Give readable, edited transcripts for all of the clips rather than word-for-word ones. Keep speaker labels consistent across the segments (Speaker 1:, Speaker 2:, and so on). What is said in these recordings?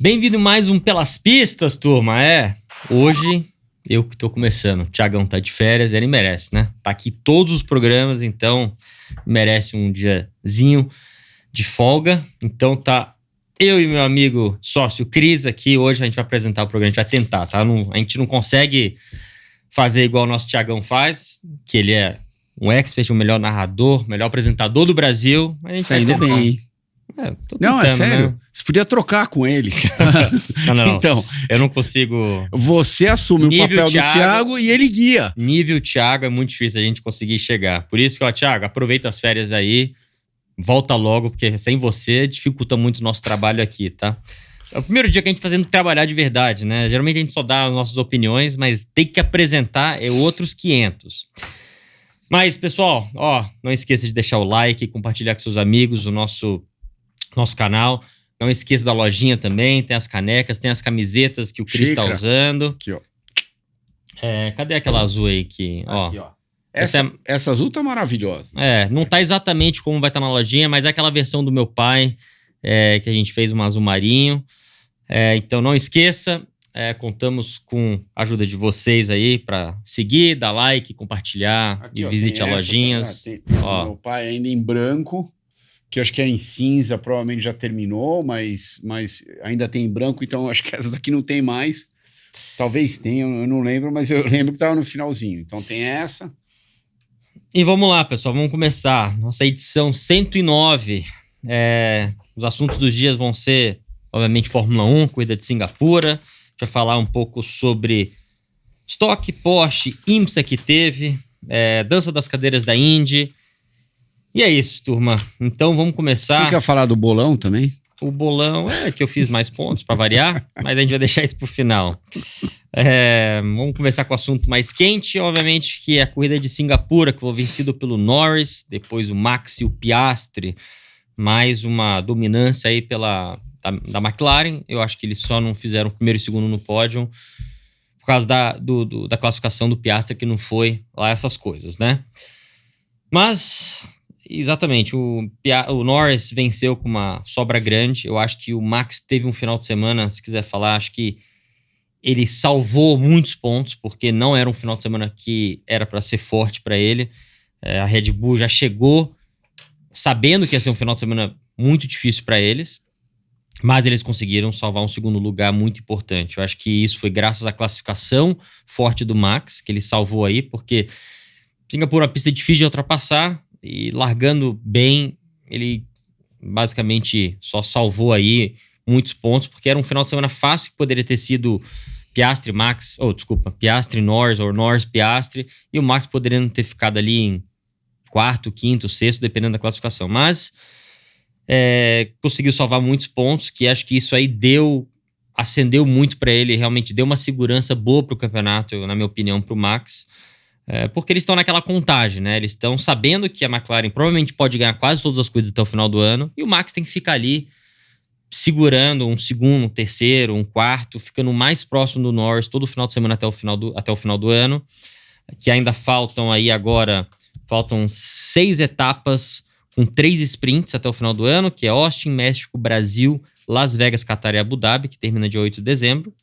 Speaker 1: Bem-vindo mais um Pelas Pistas, turma. Hoje eu que tô começando. O Thiagão tá de férias, ele merece, né? Tá aqui todos os programas, então merece um diazinho de folga. Então tá eu e meu amigo sócio Cris aqui. Hoje a gente vai apresentar o programa, a gente vai tentar, tá? A gente não consegue fazer igual o nosso Thiagão faz, que ele é um expert, o melhor narrador, melhor apresentador do Brasil. Mas a gente
Speaker 2: tá indo
Speaker 1: tentar.
Speaker 2: bem, hein? Não, é sério. Né? Você podia trocar com ele.
Speaker 1: Não.
Speaker 2: Então,
Speaker 1: eu não consigo.
Speaker 2: Você assume o papel do Thiago e ele guia.
Speaker 1: Nível Thiago é muito difícil a gente conseguir chegar. Por isso que, ó, Thiago, aproveita as férias aí, volta logo, porque sem você dificulta muito o nosso trabalho aqui, tá? É o primeiro dia que a gente tá tendo que trabalhar de verdade, né? Geralmente a gente só dá as nossas opiniões, mas tem que apresentar outros 500. Mas, pessoal, ó, não esqueça de deixar o like, compartilhar com seus amigos o nosso canal. Não esqueça da lojinha também, tem as canecas, tem as camisetas que o Cris tá usando.
Speaker 2: Aqui, ó.
Speaker 1: Cadê aquela azul aí que, ó?
Speaker 2: Aqui, ó. Essa azul tá maravilhosa.
Speaker 1: Não tá exatamente como vai estar na lojinha, mas é aquela versão do meu pai, que a gente fez um azul marinho. Então não esqueça, contamos com a ajuda de vocês aí pra seguir, dar like, compartilhar
Speaker 2: aqui,
Speaker 1: e
Speaker 2: ó,
Speaker 1: visite as lojinhas.
Speaker 2: Tem meu pai ainda em branco, que eu acho que é em cinza, provavelmente já terminou, mas ainda tem em branco, então acho que essa daqui não tem mais. Talvez tenha, eu não lembro, mas eu lembro que tava no finalzinho. Então tem essa.
Speaker 1: E vamos lá, pessoal, vamos começar. Nossa edição 109. Os assuntos dos dias vão ser, obviamente, Fórmula 1, corrida de Singapura. A gente vai falar um pouco sobre estoque, Porsche, IMSA que teve, dança das cadeiras da Indy. E é isso, turma. Então vamos começar.
Speaker 2: Você quer falar do bolão também?
Speaker 1: O bolão é que eu fiz mais pontos pra variar, mas a gente vai deixar isso pro final. Vamos começar com o assunto mais quente, obviamente, que é a corrida de Singapura, que foi vencido pelo Norris, depois o Max e o Piastri, mais uma dominância aí da McLaren. Eu acho que eles só não fizeram o primeiro e segundo no pódio por causa da classificação do Piastri, que não foi lá essas coisas, né? Mas... Exatamente, o Norris venceu com uma sobra grande. Eu acho que o Max teve um final de semana, se quiser falar, acho que ele salvou muitos pontos, porque não era um final de semana que era para ser forte para ele. A Red Bull já chegou sabendo que ia ser um final de semana muito difícil para eles, mas eles conseguiram salvar um segundo lugar muito importante. Eu acho que isso foi graças à classificação forte do Max, que ele salvou aí, porque Singapura é uma pista difícil de ultrapassar, e largando bem, ele basicamente só salvou aí muitos pontos, porque era um final de semana fácil que poderia ter sido Piastri, Max, Piastri, Norris, ou Norris, Piastri, e o Max poderia não ter ficado ali em quarto, quinto, sexto, dependendo da classificação. Mas conseguiu salvar muitos pontos, que acho que isso aí acendeu muito para ele, realmente deu uma segurança boa pro campeonato, na minha opinião, pro Max. Porque eles estão naquela contagem, né? Eles estão sabendo que a McLaren provavelmente pode ganhar quase todas as coisas até o final do ano, e o Max tem que ficar ali segurando um segundo, um terceiro, um quarto, ficando mais próximo do Norris todo final de semana até o final do ano, que ainda faltam 6 etapas com 3 sprints até o final do ano, que é Austin, México, Brasil, Las Vegas, Qatar e Abu Dhabi, que termina dia 8 de dezembro.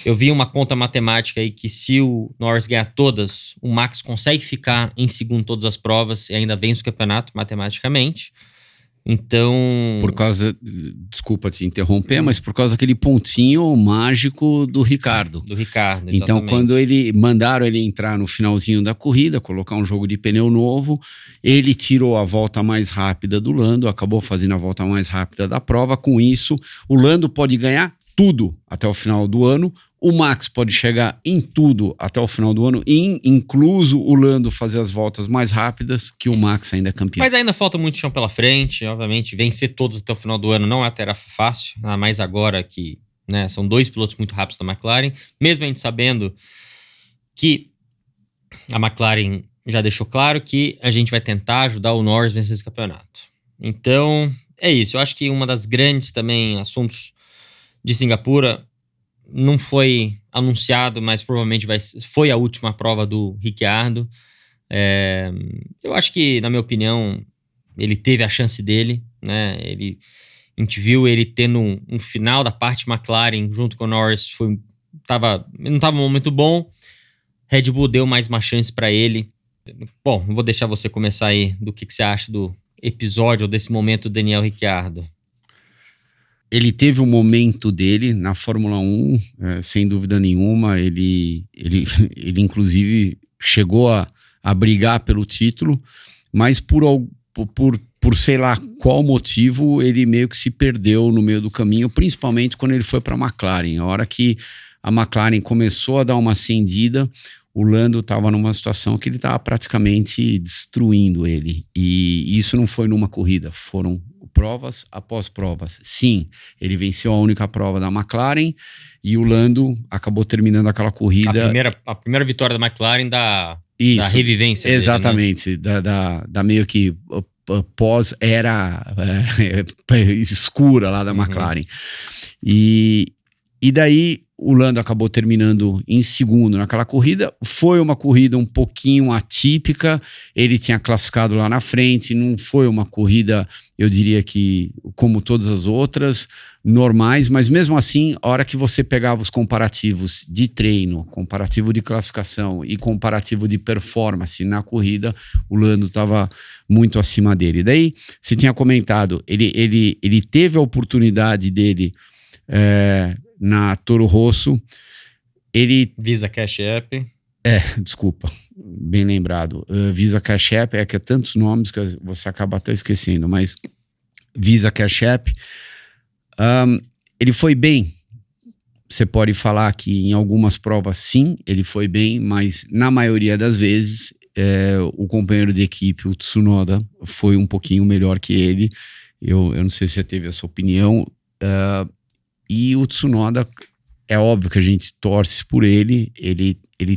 Speaker 1: Eu vi uma conta matemática aí que se o Norris ganhar todas, o Max consegue ficar em segundo em todas as provas e ainda vence o campeonato matematicamente. Então...
Speaker 2: Desculpa te interromper, mas por causa daquele pontinho mágico do Ricardo.
Speaker 1: Do Ricardo, exatamente.
Speaker 2: Então, quando mandaram ele entrar no finalzinho da corrida, colocar um jogo de pneu novo, ele tirou a volta mais rápida do Lando, acabou fazendo a volta mais rápida da prova. Com isso, o Lando pode ganhar tudo até o final do ano, o Max pode chegar em tudo até o final do ano, incluso o Lando fazer as voltas mais rápidas, que o Max ainda é campeão.
Speaker 1: Mas ainda falta muito chão pela frente, obviamente, vencer todos até o final do ano não é tarefa fácil, ainda mais agora que, né, são 2 pilotos muito rápidos da McLaren, mesmo a gente sabendo que a McLaren já deixou claro que a gente vai tentar ajudar o Norris a vencer esse campeonato. Então, é isso, eu acho que uma das grandes também assuntos de Singapura não foi anunciado, mas provavelmente foi a última prova do Ricciardo. Eu acho que, na minha opinião, ele teve a chance dele, né? A gente viu ele tendo um final da parte McLaren junto com o Norris, não estava um momento bom. Red Bull deu mais uma chance para ele. Bom, vou deixar você começar aí do que você acha do episódio ou desse momento do Daniel Ricciardo.
Speaker 2: Ele teve o momento dele na Fórmula 1, sem dúvida nenhuma. Ele inclusive chegou a brigar pelo título, mas por sei lá qual motivo, ele meio que se perdeu no meio do caminho, principalmente quando ele foi para a McLaren. A hora que a McLaren começou a dar uma acendida, o Lando estava numa situação que ele estava praticamente destruindo ele. E isso não foi numa corrida, foram provas após provas. Sim, ele venceu a única prova da McLaren e o Lando acabou terminando aquela corrida.
Speaker 1: A primeira vitória da McLaren da revivência.
Speaker 2: Exatamente, dele, né? da meio que pós-era escura lá da McLaren. E daí o Lando acabou terminando em segundo naquela corrida. Foi uma corrida um pouquinho atípica, ele tinha classificado lá na frente, não foi uma corrida, eu diria que como todas as outras, normais, mas mesmo assim, a hora que você pegava os comparativos de treino, comparativo de classificação e comparativo de performance na corrida, o Lando estava muito acima dele. Daí, você tinha comentado, ele teve a oportunidade dele na Toro Rosso, ele...
Speaker 1: Visa Cash App.
Speaker 2: Desculpa, bem lembrado. Visa Cash App, que é tantos nomes que você acaba até esquecendo, mas Visa Cash App, ele foi bem. Você pode falar que em algumas provas sim, ele foi bem, mas na maioria das vezes o companheiro de equipe, o Tsunoda, foi um pouquinho melhor que ele. Eu não sei se você teve essa opinião. E o Tsunoda, é óbvio que a gente torce por ele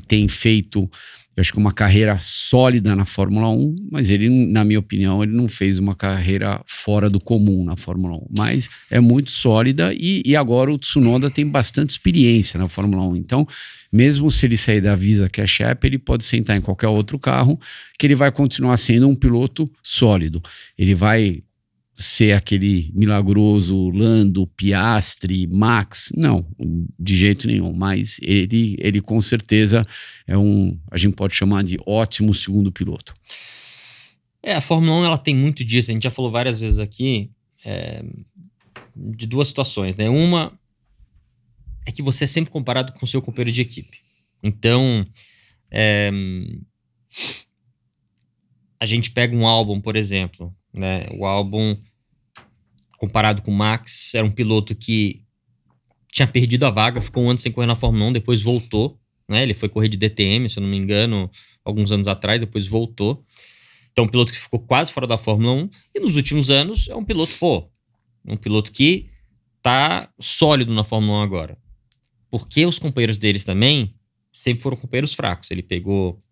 Speaker 2: tem feito, eu acho que uma carreira sólida na Fórmula 1, mas ele, na minha opinião, ele não fez uma carreira fora do comum na Fórmula 1, mas é muito sólida e agora o Tsunoda tem bastante experiência na Fórmula 1, então mesmo se ele sair da Visa Cash App, ele pode sentar em qualquer outro carro, que ele vai continuar sendo um piloto sólido, ele vai ser aquele milagroso Lando, Piastri, Max, não, de jeito nenhum, mas ele com certeza a gente pode chamar de ótimo segundo piloto.
Speaker 1: A Fórmula 1 ela tem muito disso, a gente já falou várias vezes aqui, de duas situações, né? Uma é que você é sempre comparado com o seu companheiro de equipe. Então, a gente pega um Albon, por exemplo, né? O Albon, comparado com o Max, era um piloto que tinha perdido a vaga, ficou um ano sem correr na Fórmula 1, depois voltou, né? Ele foi correr de DTM, se eu não me engano, alguns anos atrás, depois voltou. Então, um piloto que ficou quase fora da Fórmula 1, e nos últimos anos é um piloto que tá sólido na Fórmula 1 agora. Porque os companheiros deles também sempre foram companheiros fracos. Ele pegou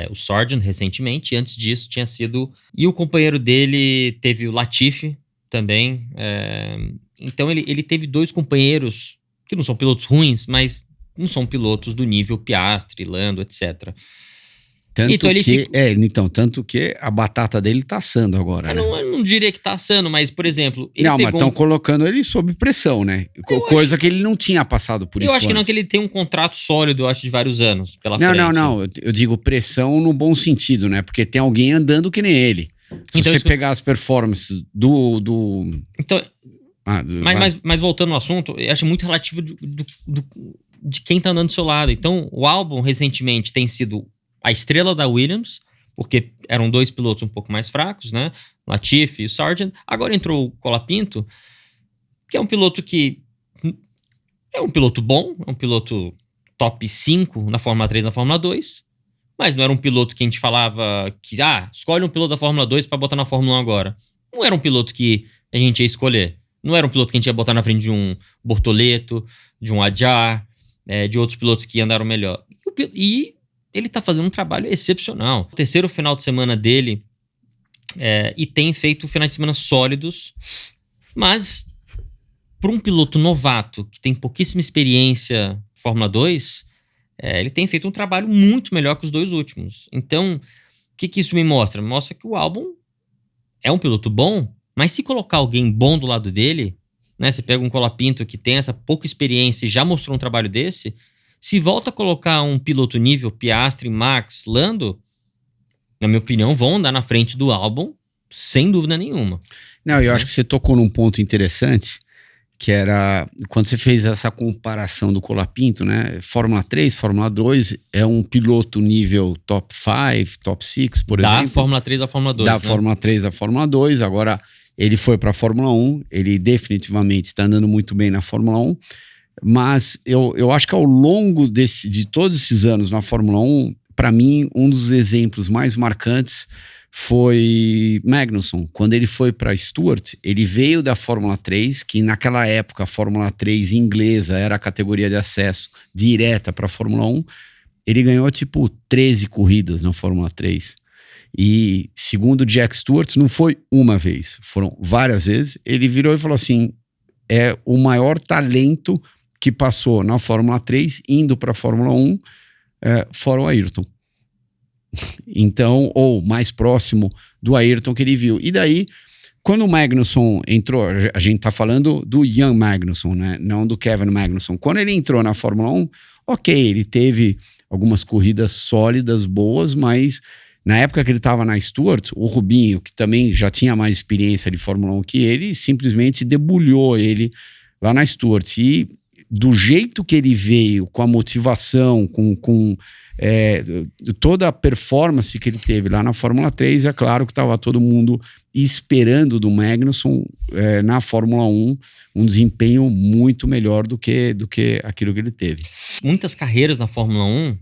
Speaker 1: o Sargent recentemente, e antes disso tinha sido... E o companheiro dele teve o Latifi também. Então ele teve dois companheiros que não são pilotos ruins, mas não são pilotos do nível Piastri, Lando, etc.
Speaker 2: Tanto que a batata dele tá assando agora, né?
Speaker 1: Eu não diria que tá assando, mas, por exemplo...
Speaker 2: mas estão colocando ele sob pressão, né? Coisa que ele não tinha passado por isso
Speaker 1: Eu acho que
Speaker 2: antes.
Speaker 1: não, que ele tem um contrato sólido, eu acho, de vários anos pela frente.
Speaker 2: Não. Eu digo pressão no bom sentido, né? Porque tem alguém andando que nem ele. Se você pegar as performances do...
Speaker 1: Então... Mas voltando ao assunto, eu acho muito relativo de quem tá andando do seu lado. Então, o Albon, recentemente, tem sido a estrela da Williams, porque eram dois pilotos um pouco mais fracos, né? Latifi e o Sargent. Agora entrou o Colapinto, que é um piloto que é um piloto bom, é um piloto top 5 na Fórmula 3 e na Fórmula 2, mas não era um piloto que a gente falava que, escolhe um piloto da Fórmula 2 para botar na Fórmula 1 agora. Não era um piloto que a gente ia escolher. Não era um piloto que a gente ia botar na frente de um Bortoleto, de um Adjar, de outros pilotos que andaram melhor. E ele tá fazendo um trabalho excepcional. O terceiro final de semana dele, e tem feito finais de semana sólidos, mas para um piloto novato que tem pouquíssima experiência Fórmula 2, ele tem feito um trabalho muito melhor que os dois últimos. Então, o que isso me mostra? Mostra que o Albon é um piloto bom, Mas se colocar alguém bom do lado dele, né? Você pega um Colapinto que tem essa pouca experiência e já mostrou um trabalho desse, se volta a colocar um piloto nível Piastri, Max, Lando, na minha opinião, vão andar na frente do Albon, sem dúvida nenhuma.
Speaker 2: Não, eu acho que você tocou num ponto interessante, que era quando você fez essa comparação do Colapinto, né? Fórmula 3, Fórmula 2 é um piloto nível top 5, top 6, por exemplo.
Speaker 1: Da Fórmula 3 à Fórmula 2.
Speaker 2: Da Fórmula 3 à Fórmula 2. Agora, ele foi para a Fórmula 1, ele definitivamente está andando muito bem na Fórmula 1, mas eu acho que ao longo de todos esses anos na Fórmula 1, para mim, um dos exemplos mais marcantes foi Magnussen. Quando ele foi para Stewart, ele veio da Fórmula 3, que naquela época a Fórmula 3 inglesa era a categoria de acesso direta para a Fórmula 1. Ele ganhou tipo 13 corridas na Fórmula 3. E segundo Jack Stewart, não foi uma vez, foram várias vezes. Ele virou e falou assim: é o maior talento que passou na Fórmula 3 indo para a Fórmula 1, fora o Ayrton. Então, ou mais próximo do Ayrton que ele viu. E daí, quando o Magnussen entrou, a gente tá falando do Ian Magnussen, né? Não do Kevin Magnussen. Quando ele entrou na Fórmula 1, ok, ele teve algumas corridas sólidas, boas, mas na época que ele estava na Stewart, o Rubinho, que também já tinha mais experiência de Fórmula 1 que ele, simplesmente debulhou ele lá na Stewart. E do jeito que ele veio, com a motivação, com toda a performance que ele teve lá na Fórmula 3, é claro que estava todo mundo esperando do Magnussen na Fórmula 1 um desempenho muito melhor do que aquilo que ele teve.
Speaker 1: Muitas carreiras na Fórmula 1,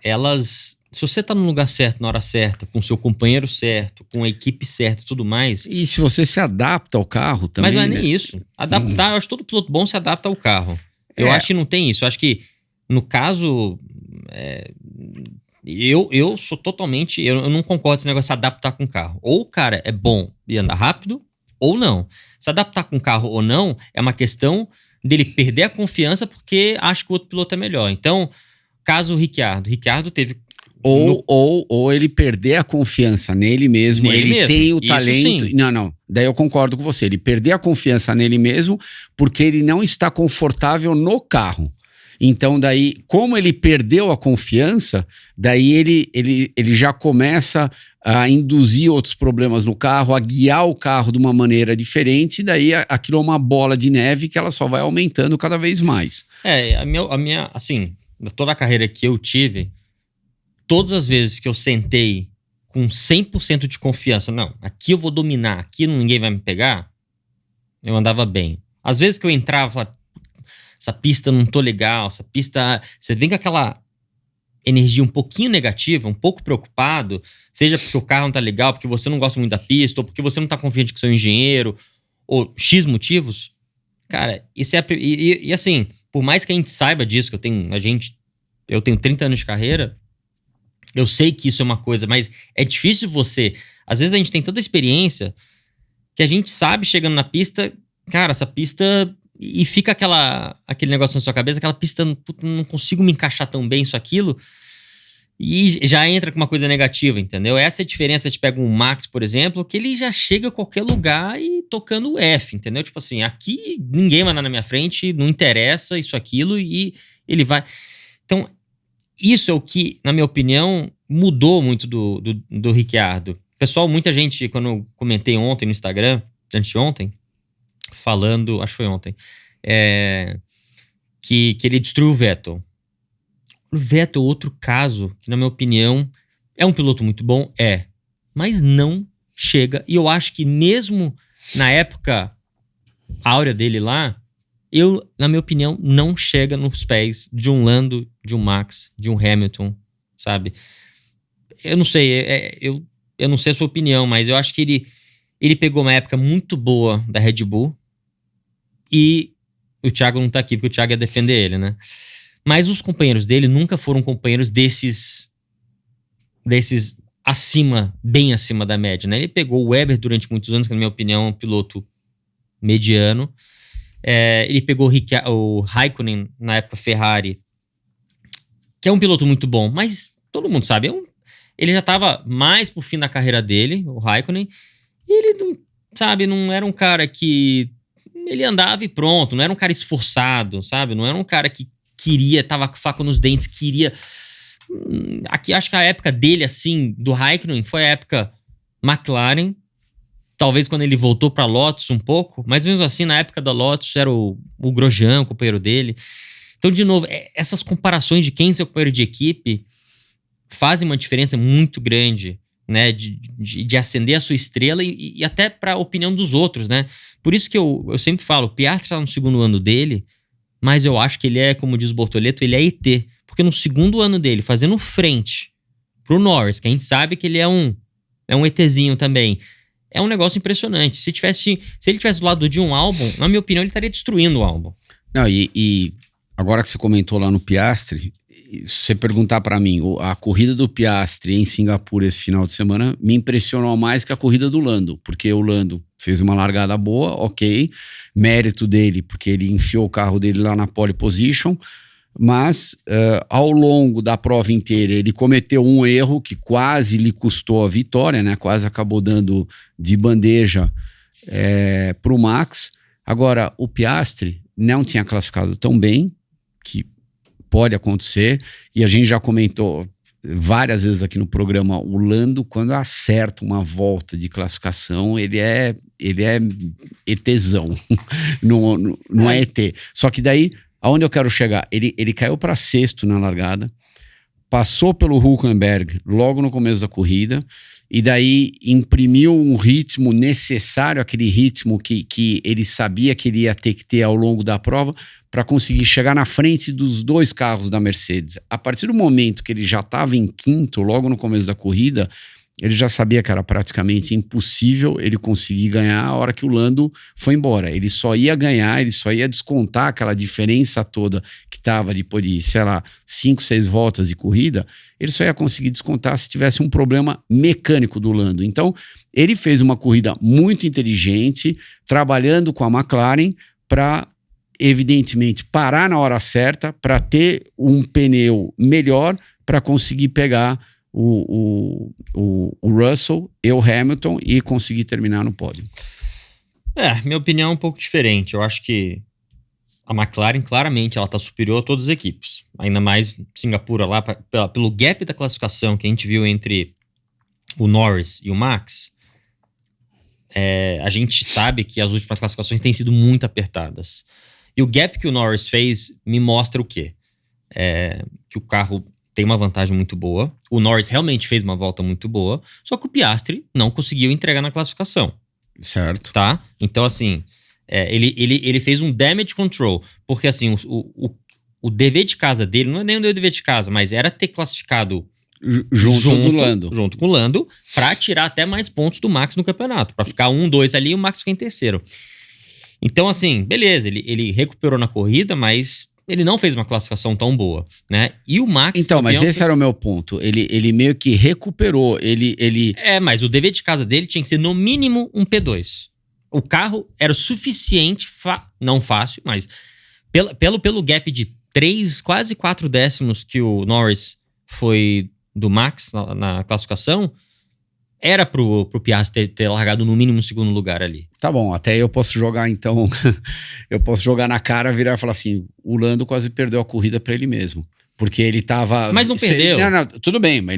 Speaker 1: elas... Se você tá no lugar certo, na hora certa, com o seu companheiro certo, com a equipe certa e tudo mais...
Speaker 2: E se você se adapta ao carro também...
Speaker 1: Mas não é nem isso. Adaptar, eu acho que todo piloto bom se adapta ao carro. Eu acho que não tem isso. Eu acho que, no caso... Eu sou totalmente... Eu não concordo com esse negócio de se adaptar com o carro. Ou o cara é bom e anda rápido, ou não. Se adaptar com o carro ou não é uma questão dele perder a confiança porque acha que o outro piloto é melhor. Então, caso o Ricciardo. Ricciardo teve...
Speaker 2: Ou ele perder a confiança nele mesmo. Ele tem o talento...
Speaker 1: Sim.
Speaker 2: Não. Daí eu concordo com você. Ele perder a confiança nele mesmo porque ele não está confortável no carro. Então, daí, como ele perdeu a confiança, daí ele já começa a induzir outros problemas no carro, a guiar o carro de uma maneira diferente, e daí aquilo é uma bola de neve que ela só vai aumentando cada vez mais.
Speaker 1: A minha assim, toda a carreira que eu tive, todas as vezes que eu sentei com 100% de confiança, não, aqui eu vou dominar, aqui ninguém vai me pegar, eu andava bem. Às vezes que eu entrava, essa pista não tô legal, essa pista... Você vem com aquela energia um pouquinho negativa, um pouco preocupado, seja porque o carro não tá legal, porque você não gosta muito da pista, ou porque você não tá confiante com seu engenheiro, ou X motivos. Cara, isso é... E assim, por mais que a gente saiba disso, que eu tenho 30 anos de carreira, eu sei que isso é uma coisa, mas é difícil você... Às vezes a gente tem tanta experiência que a gente sabe, chegando na pista, cara, essa pista... E fica aquele negócio na sua cabeça, aquela pista, não consigo me encaixar tão bem, isso, aquilo. E já entra com uma coisa negativa, entendeu? Essa é a diferença. A gente pega um Max, por exemplo, que ele já chega a qualquer lugar e tocando o F, entendeu? Tipo assim, aqui ninguém vai andar na minha frente, não interessa isso, aquilo, e ele vai... Então, isso é o que, na minha opinião, mudou muito do Ricciardo. Pessoal, muita gente, quando eu comentei ontem no Instagram, anteontem, falando, acho que foi ontem, que ele destruiu o Vettel. O Vettel é outro caso que, na minha opinião, é um piloto muito bom, mas não chega. E eu acho que mesmo na época áurea dele lá, na minha opinião, não chega nos pés de um Lando, de um Max, de um Hamilton, sabe? Eu não sei, eu não sei a sua opinião, mas eu acho que ele pegou uma época muito boa da Red Bull e o Thiago não tá aqui porque o Thiago ia defender ele, né? Mas os companheiros dele nunca foram companheiros desses bem acima da média, né? Ele pegou o Webber durante muitos anos, que na minha opinião é um piloto mediano. Ele pegou o Raikkonen na época Ferrari, que é um piloto muito bom, mas todo mundo sabe, ele já tava mais pro fim da carreira dele, o Raikkonen, e ele não, sabe, não era um cara que ele andava e pronto, não era um cara esforçado, sabe? Não era um cara que queria, tava com faca nos dentes, queria... Aqui, acho que a época dele, assim, do Raikkonen, foi a época McLaren, talvez quando ele voltou pra Lotus um pouco, mas mesmo assim, na época da Lotus, era o Grosjean, o companheiro dele. Então, de novo, essas comparações de quem é seu companheiro de equipe fazem uma diferença muito grande, né, de acender a sua estrela e até para a opinião dos outros, né? Por isso que eu sempre falo, o Piastri tá no segundo ano dele, mas eu acho que ele é, como diz o Bortoleto, ele é ET. Porque no segundo ano dele, fazendo frente pro Norris, que a gente sabe que ele é um ETzinho também, é um negócio impressionante. Se ele tivesse do lado de um Albon, na minha opinião, ele estaria destruindo o Albon.
Speaker 2: Não, e agora que você comentou lá no Piastri, se você perguntar pra mim, a corrida do Piastri em Singapura esse final de semana me impressionou mais que a corrida do Lando, porque o Lando fez uma largada boa, ok, mérito dele, porque ele enfiou o carro dele lá na pole position, mas ao longo da prova inteira ele cometeu um erro que quase lhe custou a vitória, né? Quase acabou dando de bandeja pro Max. Agora, o Piastri não tinha classificado tão bem, que pode acontecer, e a gente já comentou várias vezes aqui no programa, o Lando, quando acerta uma volta de classificação, ele é ETzão, não é ET. Só que daí, aonde eu quero chegar? Ele caiu para sexto na largada, passou pelo Hülkenberg logo no começo da corrida, e daí imprimiu um ritmo necessário, aquele ritmo que ele sabia que ele ia ter que ter ao longo da prova, para conseguir chegar na frente dos dois carros da Mercedes. A partir do momento que ele já estava em quinto, logo no começo da corrida, ele já sabia que era praticamente impossível ele conseguir ganhar a hora que o Lando foi embora. Ele só ia ganhar, ele só ia descontar aquela diferença toda que estava depois de, sei lá, 5, 6 voltas de corrida, ele só ia conseguir descontar se tivesse um problema mecânico do Lando. Então, ele fez uma corrida muito inteligente, trabalhando com a McLaren para, evidentemente, parar na hora certa, para ter um pneu melhor, para conseguir pegar o Russell e o Hamilton e conseguir terminar no pódio.
Speaker 1: Minha opinião é um pouco diferente. Eu acho que a McLaren, claramente, ela está superior a todas as equipes. Ainda mais Singapura lá, pelo gap da classificação que a gente viu entre o Norris e o Max. A gente sabe que as últimas classificações têm sido muito apertadas. E o gap que o Norris fez me mostra o quê? Que o carro tem uma vantagem muito boa. O Norris realmente fez uma volta muito boa, só que o Piastri não conseguiu entregar na classificação.
Speaker 2: Certo.
Speaker 1: Tá? Então, assim, ele fez um damage control, porque, assim, o dever de casa dele, não é nem o dever de casa, mas era ter classificado junto com o Lando, pra tirar até mais pontos do Max no campeonato, pra ficar 1, 2 ali e o Max ficar em terceiro. Então, assim, beleza, ele recuperou na corrida, mas ele não fez uma classificação tão boa, né? E o Max...
Speaker 2: Então, mas esse era o meu ponto. Ele meio que recuperou.
Speaker 1: Mas o dever de casa dele tinha que ser no mínimo um P2. O carro era o suficiente, não fácil, mas pelo gap de 3, quase 4 décimos que o Norris foi do Max na classificação, era pro Piastri ter largado no mínimo segundo lugar ali.
Speaker 2: Tá bom, até eu posso jogar então, eu posso jogar na cara, virar e falar assim, o Lando quase perdeu a corrida pra ele mesmo. Porque ele tava...
Speaker 1: Mas não perdeu.
Speaker 2: Não, tudo bem, mas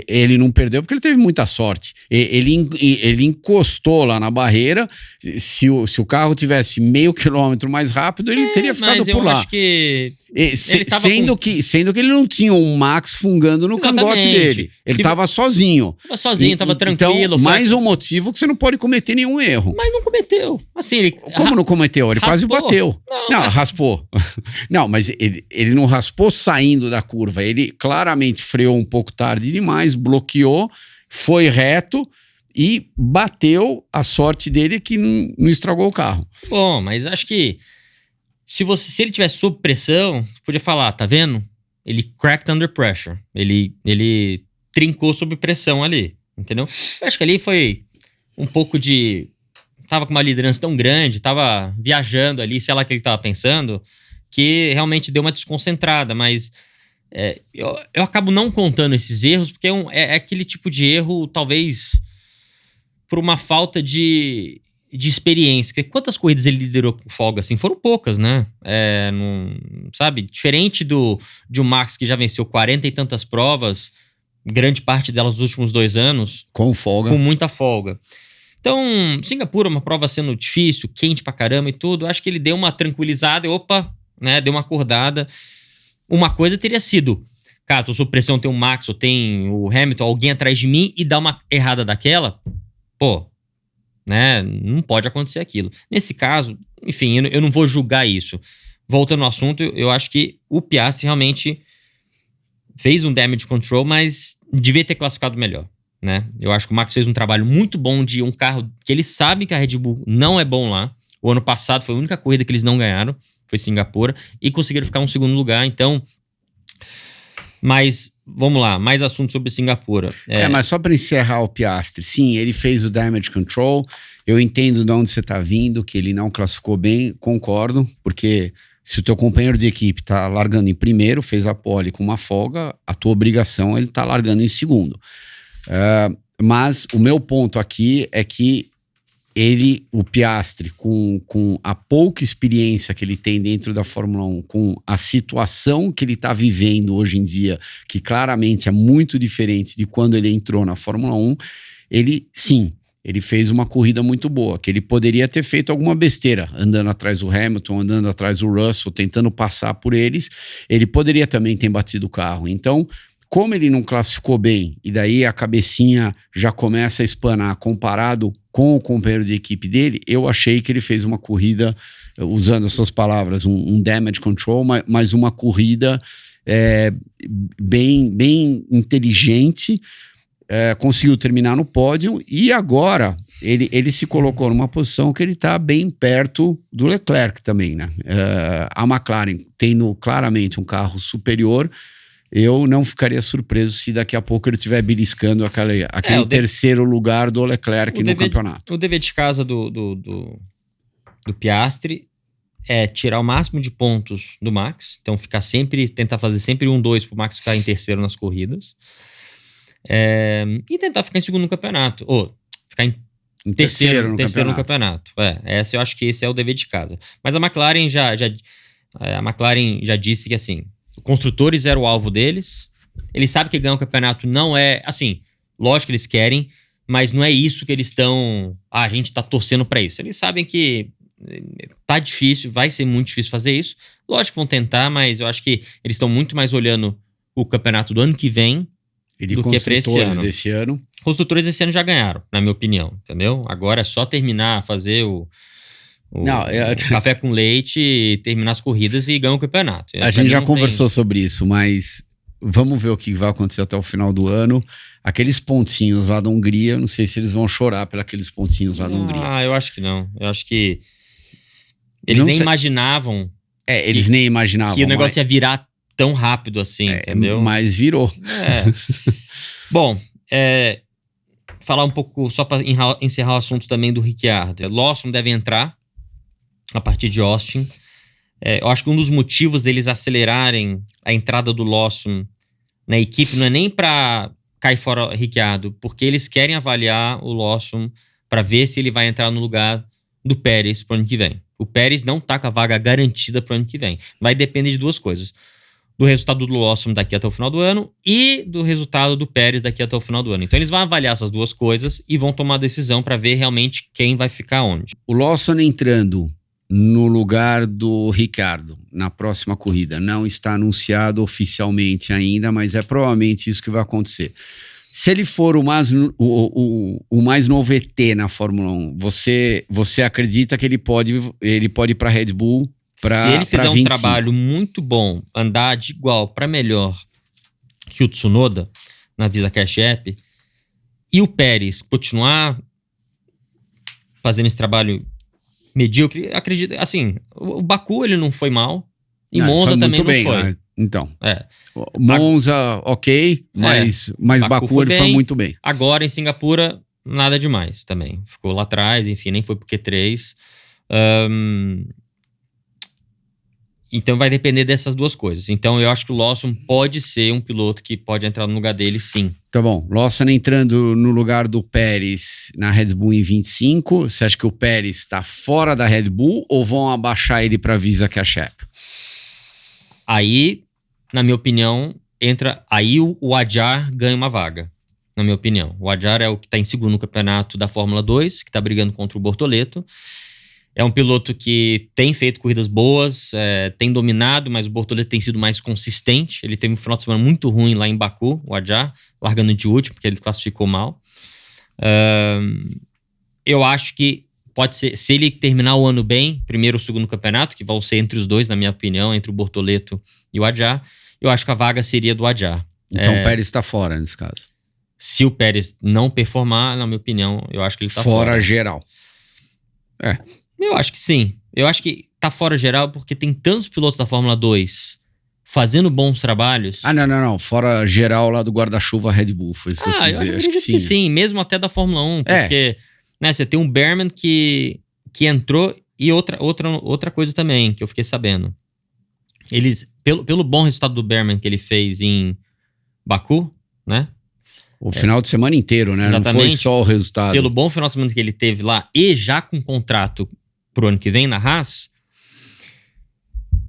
Speaker 2: ele não perdeu porque ele teve muita sorte. Ele encostou lá na barreira, se o carro tivesse meio quilômetro mais rápido, ele teria ficado por lá.
Speaker 1: Mas eu acho que...
Speaker 2: Sendo que ele não tinha um Max fungando no cangote dele. Ele tava sozinho.
Speaker 1: Tava sozinho, tava tranquilo.
Speaker 2: Então, mais um motivo que você não pode cometer nenhum erro.
Speaker 1: Mas não cometeu. Assim,
Speaker 2: Como não cometeu? Ele quase bateu. Não, raspou. Não, mas ele não raspou saindo da curva. Ele claramente freou um pouco tarde demais, bloqueou, foi reto e bateu. A sorte dele que não estragou o carro.
Speaker 1: Bom, mas acho que se ele tivesse sob pressão, podia falar, tá vendo? Ele cracked under pressure. Ele trincou sob pressão ali, entendeu? Eu acho que ali foi um pouco de... Tava com uma liderança tão grande, tava viajando ali, sei lá o que ele tava pensando, que realmente deu uma desconcentrada, mas eu acabo não contando esses erros, porque é aquele tipo de erro, talvez, por uma falta de de experiência. Porque quantas corridas ele liderou com folga assim? Foram poucas, né? Sabe? Diferente de um Max que já venceu 40 e tantas provas, grande parte delas nos últimos 2 anos.
Speaker 2: Com folga.
Speaker 1: Com muita folga. Então, Singapura, uma prova sendo difícil, quente pra caramba e tudo, acho que ele deu uma tranquilizada e né? Deu uma acordada. Uma coisa teria sido, cara, tô sob pressão, tem o Max ou tem o Hamilton, alguém atrás de mim e dá uma errada daquela, pô, né? Não pode acontecer aquilo. Nesse caso, enfim, eu não vou julgar isso. Voltando ao assunto, eu acho que o Piastri realmente fez um damage control, mas devia ter classificado melhor, né? Eu acho que o Max fez um trabalho muito bom de um carro que ele sabe que a Red Bull não é bom lá. O ano passado foi a única corrida que eles não ganharam, foi Singapura, e conseguiram ficar em 2º lugar, então... Mas, vamos lá, mais assuntos sobre Singapura.
Speaker 2: Mas só para encerrar o Piastri, sim, ele fez o damage control, eu entendo de onde você tá vindo, que ele não classificou bem, concordo, porque se o teu companheiro de equipe tá largando em primeiro, fez a pole com uma folga, a tua obrigação é ele tá largando em segundo. Mas o meu ponto aqui é que o Piastri, com a pouca experiência que ele tem dentro da Fórmula 1, com a situação que ele está vivendo hoje em dia, que claramente é muito diferente de quando ele entrou na Fórmula 1, ele fez uma corrida muito boa, que ele poderia ter feito alguma besteira, andando atrás do Hamilton, andando atrás do Russell, tentando passar por eles, ele poderia também ter batido o carro. Então, como ele não classificou bem, e daí a cabecinha já começa a espanar comparado com o companheiro de equipe dele, eu achei que ele fez uma corrida, usando as suas palavras, um damage control, mas uma corrida bem inteligente, conseguiu terminar no pódio, e agora ele se colocou numa posição que ele está bem perto do Leclerc também, né? A McLaren, tendo claramente um carro superior, eu não ficaria surpreso se daqui a pouco ele estiver beliscando aquele terceiro lugar do Leclerc no campeonato.
Speaker 1: O dever de casa do Piastri é tirar o máximo de pontos do Max, então tentar fazer sempre 1-2 pro Max ficar em terceiro nas corridas, e tentar ficar em segundo no campeonato, ou ficar em terceiro no campeonato. Eu acho que esse é o dever de casa. Mas a McLaren já disse que assim, construtores era o alvo deles. Eles sabem que ganhar o campeonato não é... Assim, lógico que eles querem, mas não é isso que eles estão... a gente tá torcendo pra isso. Eles sabem que tá difícil, vai ser muito difícil fazer isso. Lógico que vão tentar, mas eu acho que eles estão muito mais olhando o campeonato do ano que vem do que pra esse ano.
Speaker 2: Desse ano.
Speaker 1: Construtores desse ano já ganharam, na minha opinião, entendeu? Agora é só terminar, fazer o café com leite, terminar as corridas e ganhar o campeonato.
Speaker 2: A gente já conversou sobre isso, mas vamos ver o que vai acontecer até o final do ano. Aqueles pontinhos lá da Hungria, não sei se eles vão chorar pelos aqueles pontinhos lá da Hungria.
Speaker 1: Eu acho que não. Eu acho que eles nem imaginavam.
Speaker 2: Eles nem imaginavam.
Speaker 1: Que o negócio ia virar tão rápido assim, entendeu?
Speaker 2: Mas virou.
Speaker 1: Bom, falar um pouco, só para encerrar o assunto também do Ricciardo. Lawson deve entrar a partir de Austin. Eu acho que um dos motivos deles acelerarem a entrada do Lawson na equipe não é nem para cair fora o Ricciardo, porque eles querem avaliar o Lawson para ver se ele vai entrar no lugar do Pérez pro ano que vem. O Pérez não tá com a vaga garantida pro ano que vem. Vai depender de duas coisas: do resultado do Lawson daqui até o final do ano e do resultado do Pérez daqui até o final do ano. Então eles vão avaliar essas duas coisas e vão tomar a decisão para ver realmente quem vai ficar onde.
Speaker 2: O Lawson entrando no lugar do Ricciardo na próxima corrida não está anunciado oficialmente ainda, mas é provavelmente isso que vai acontecer. Se ele for o mais novo ET na Fórmula 1, você acredita que ele pode ir para a Red Bull?
Speaker 1: Se ele fizer um trabalho muito bom, andar de igual para melhor que o Tsunoda na Visa Cash App, e o Pérez continuar fazendo esse trabalho medíocre, acredito, assim, o Baku ele não foi mal, e Monza também não foi.
Speaker 2: Né? Então, Monza ok, mas Baku ele foi muito bem.
Speaker 1: Agora em Singapura, nada demais também. Ficou lá atrás, enfim, nem foi pro Q3. Então vai depender dessas duas coisas. Então eu acho que o Lawson pode ser um piloto que pode entrar no lugar dele, sim.
Speaker 2: Tá bom, Lawson entrando no lugar do Pérez na Red Bull em 25, você acha que o Pérez está fora da Red Bull ou vão abaixar ele para Visa Cash App?
Speaker 1: Aí, na minha opinião, aí o Adjar ganha uma vaga, na minha opinião. O Adjar é o que está em segundo no campeonato da Fórmula 2, que está brigando contra o Bortoleto. É um piloto que tem feito corridas boas, tem dominado, mas o Bortoleto tem sido mais consistente. Ele teve um final de semana muito ruim lá em Baku, o Adjar, largando de último, porque ele classificou mal. Eu acho que pode ser, se ele terminar o ano bem, primeiro ou segundo campeonato, que vão ser entre os dois, na minha opinião, entre o Bortoleto e o Adjar, eu acho que a vaga seria do Adjar.
Speaker 2: Então o Pérez está fora nesse caso.
Speaker 1: Se o Pérez não performar, na minha opinião, eu acho que ele está fora.
Speaker 2: Fora geral.
Speaker 1: Eu acho que sim. Eu acho que tá fora geral porque tem tantos pilotos da Fórmula 2 fazendo bons trabalhos.
Speaker 2: Não. Fora geral lá do guarda-chuva Red Bull. Foi isso que eu quis dizer.
Speaker 1: Acho que sim. Mesmo até da Fórmula 1. Porque você tem um Behrman que entrou e outra coisa também que eu fiquei sabendo. Eles, pelo bom resultado do Behrman que ele fez em Baku, né?
Speaker 2: O final de semana inteiro, né?
Speaker 1: Exatamente.
Speaker 2: Não foi só o resultado.
Speaker 1: Pelo bom final de semana que ele teve lá e já com contrato pro ano que vem na Haas,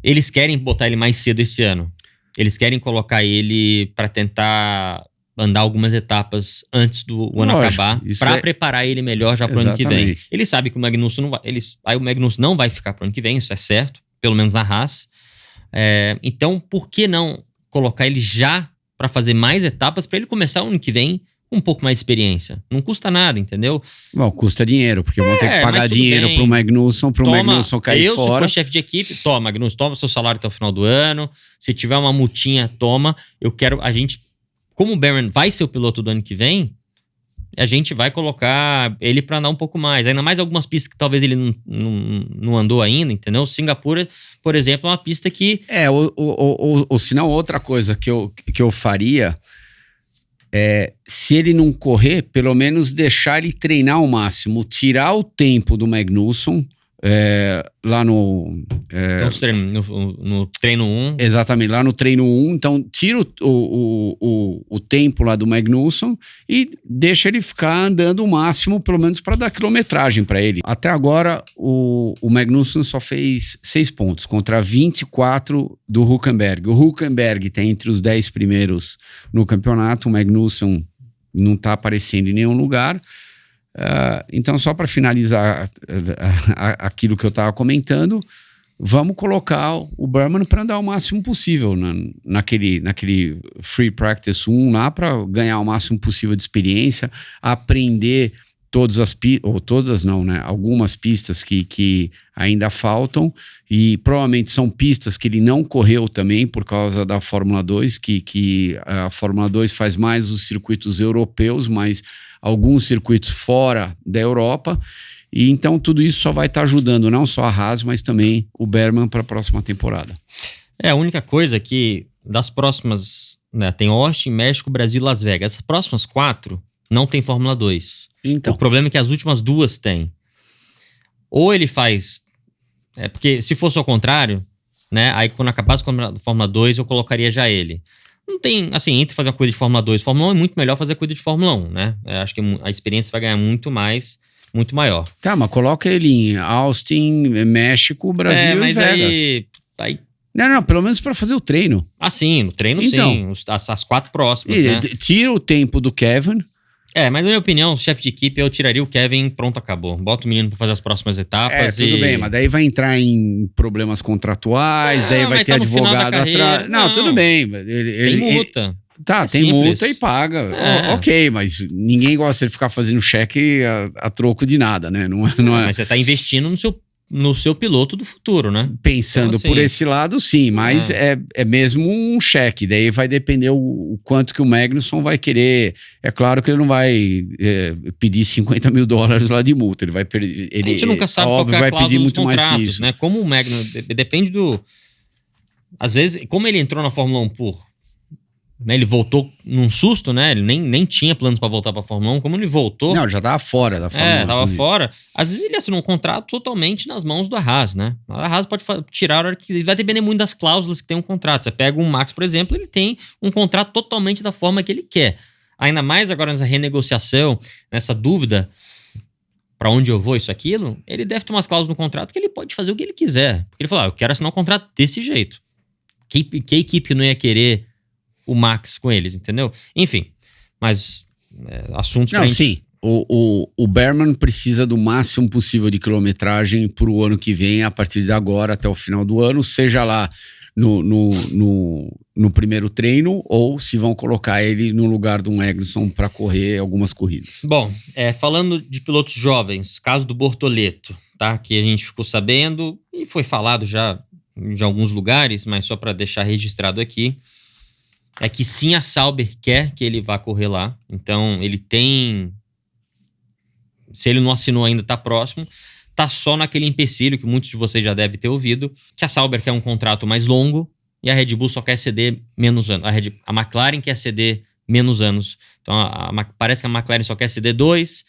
Speaker 1: eles querem botar ele mais cedo esse ano. Eles querem colocar ele para tentar andar algumas etapas antes do ano acabar, para preparar ele melhor já pro ano que vem. Ele sabe que o Magnussen não vai, aí o Magnussen não vai ficar pro ano que vem, isso é certo, pelo menos na Haas. Então, por que não colocar ele já para fazer mais etapas para ele começar o ano que vem um pouco mais de experiência? Não custa nada, entendeu?
Speaker 2: Bom, custa dinheiro, porque vão ter que pagar dinheiro pro Magnussen cair fora.
Speaker 1: Se for chefe de equipe, Magnussen, toma seu salário até o final do ano. Se tiver uma multinha, toma. Como o Behrman vai ser o piloto do ano que vem, a gente vai colocar ele para andar um pouco mais. Ainda mais algumas pistas que talvez ele não andou ainda, entendeu? Singapura, por exemplo, é uma pista que...
Speaker 2: O sinal, outra coisa que eu faria... se ele não correr, pelo menos deixar ele treinar ao máximo, tirar o tempo do Magnussen lá no
Speaker 1: treino 1.
Speaker 2: Exatamente, lá no treino 1. Então, tira o tempo lá do Magnussen e deixa ele ficar andando o máximo, pelo menos para dar quilometragem para ele. Até agora, o Magnussen só fez 6 pontos contra 24 do Hülkenberg. O Hülkenberg está entre os 10 primeiros no campeonato, o Magnussen não está aparecendo em nenhum lugar. Então, só para finalizar aquilo que eu estava comentando, vamos colocar o Behrman para andar o máximo possível naquele Free Practice 1 lá, para ganhar o máximo possível de experiência, aprender todas as pistas, ou todas não, né? Algumas pistas que ainda faltam, e provavelmente são pistas que ele não correu também por causa da Fórmula 2, que a Fórmula 2 faz mais os circuitos europeus, mas alguns circuitos fora da Europa, e então tudo isso só vai estar ajudando não só a Haas, mas também o Behrman para a próxima temporada.
Speaker 1: A única coisa que das próximas, né, tem Austin, México, Brasil e Las Vegas. As próximas 4 não tem Fórmula 2.
Speaker 2: Então.
Speaker 1: O problema é que as últimas 2 tem. Ou ele faz... porque se fosse ao contrário, né, aí quando acabasse com a Fórmula 2, eu colocaria já ele. Não tem, assim, entre fazer uma corrida de Fórmula 2 e Fórmula 1 é muito melhor fazer a corrida de Fórmula 1, né? Acho que a experiência vai ganhar muito maior.
Speaker 2: Tá, mas coloca ele em Austin, México, Brasil e Vegas.
Speaker 1: Aí...
Speaker 2: Não, pelo menos para fazer o treino.
Speaker 1: Sim, no treino então, sim, as 4 próximas, né?
Speaker 2: Tira o tempo do Kevin.
Speaker 1: Mas na minha opinião, chefe de equipe, eu tiraria o Kevin, pronto, acabou. Bota o menino pra fazer as próximas etapas.
Speaker 2: Tudo bem, mas daí vai entrar em problemas contratuais, daí vai ter advogado atrás. Não, tudo bem.
Speaker 1: Tem multa.
Speaker 2: Tem multa e paga. Ok, mas ninguém gosta de ficar fazendo cheque a troco de nada, né? Não é...
Speaker 1: Mas você tá investindo no seu piloto do futuro, né?
Speaker 2: Pensando então, assim, por esse lado, sim, mas é mesmo um cheque. Daí vai depender o quanto que o Magnussen vai querer. É claro que ele não vai pedir $50 mil lá de multa. Ele vai perder.
Speaker 1: A gente nunca sabe qual é a cláusula dos contratos, né? Como o Magnussen depende do. Às vezes, como ele entrou na Fórmula 1 por né? Ele voltou num susto, né? Ele nem tinha planos para voltar para a Fórmula 1. Como ele voltou...
Speaker 2: Não, já tava fora da Fórmula 1.
Speaker 1: Tava fora. Às vezes ele assinou um contrato totalmente nas mãos do Haas, né? A Haas pode tirar a hora que quiser. Vai depender muito das cláusulas que tem um contrato. Você pega o Max, por exemplo, ele tem um contrato totalmente da forma que ele quer. Ainda mais agora nessa renegociação, nessa dúvida, para onde eu vou, isso, aquilo, ele deve ter umas cláusulas no contrato que ele pode fazer o que ele quiser. Porque ele falou, eu quero assinar um contrato desse jeito. Que equipe não ia querer o Max com eles, entendeu? Enfim, mas assuntos...
Speaker 2: Não, sim. O Berman precisa do máximo possível de quilometragem para o ano que vem, a partir de agora até o final do ano, seja lá no primeiro treino ou se vão colocar ele no lugar de um Eggleston para correr algumas corridas.
Speaker 1: Bom, falando de pilotos jovens, caso do Bortoleto, tá? Que a gente ficou sabendo e foi falado já de alguns lugares, mas só para deixar registrado aqui, é que sim, a Sauber quer que ele vá correr lá. Então ele tem... Se ele não assinou ainda, tá próximo. Tá só naquele empecilho que muitos de vocês já devem ter ouvido, que a Sauber quer um contrato mais longo e a Red Bull só quer ceder menos anos. A McLaren quer ceder menos anos. Então parece que a McLaren só quer ceder 2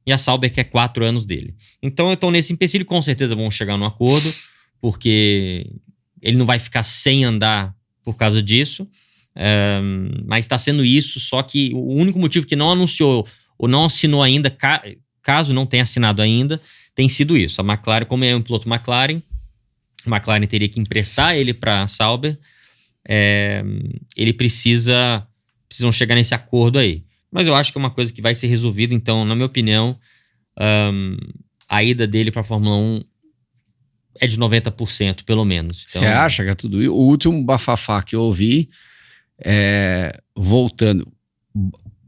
Speaker 1: e a Sauber quer 4 anos dele. Então eu estou nesse empecilho, com certeza vão chegar num acordo, porque ele não vai ficar sem andar por causa disso. Mas está sendo isso, só que o único motivo que não anunciou ou não assinou ainda, caso não tenha assinado ainda, tem sido isso. A McLaren, como é um piloto McLaren, a McLaren teria que emprestar ele para a Sauber. Ele precisam chegar nesse acordo aí. Mas eu acho que é uma coisa que vai ser resolvida. Então, na minha opinião, a ida dele para a Fórmula 1 é de 90%, pelo menos.
Speaker 2: Você acha que é tudo isso? O último bafafá que eu ouvi, voltando,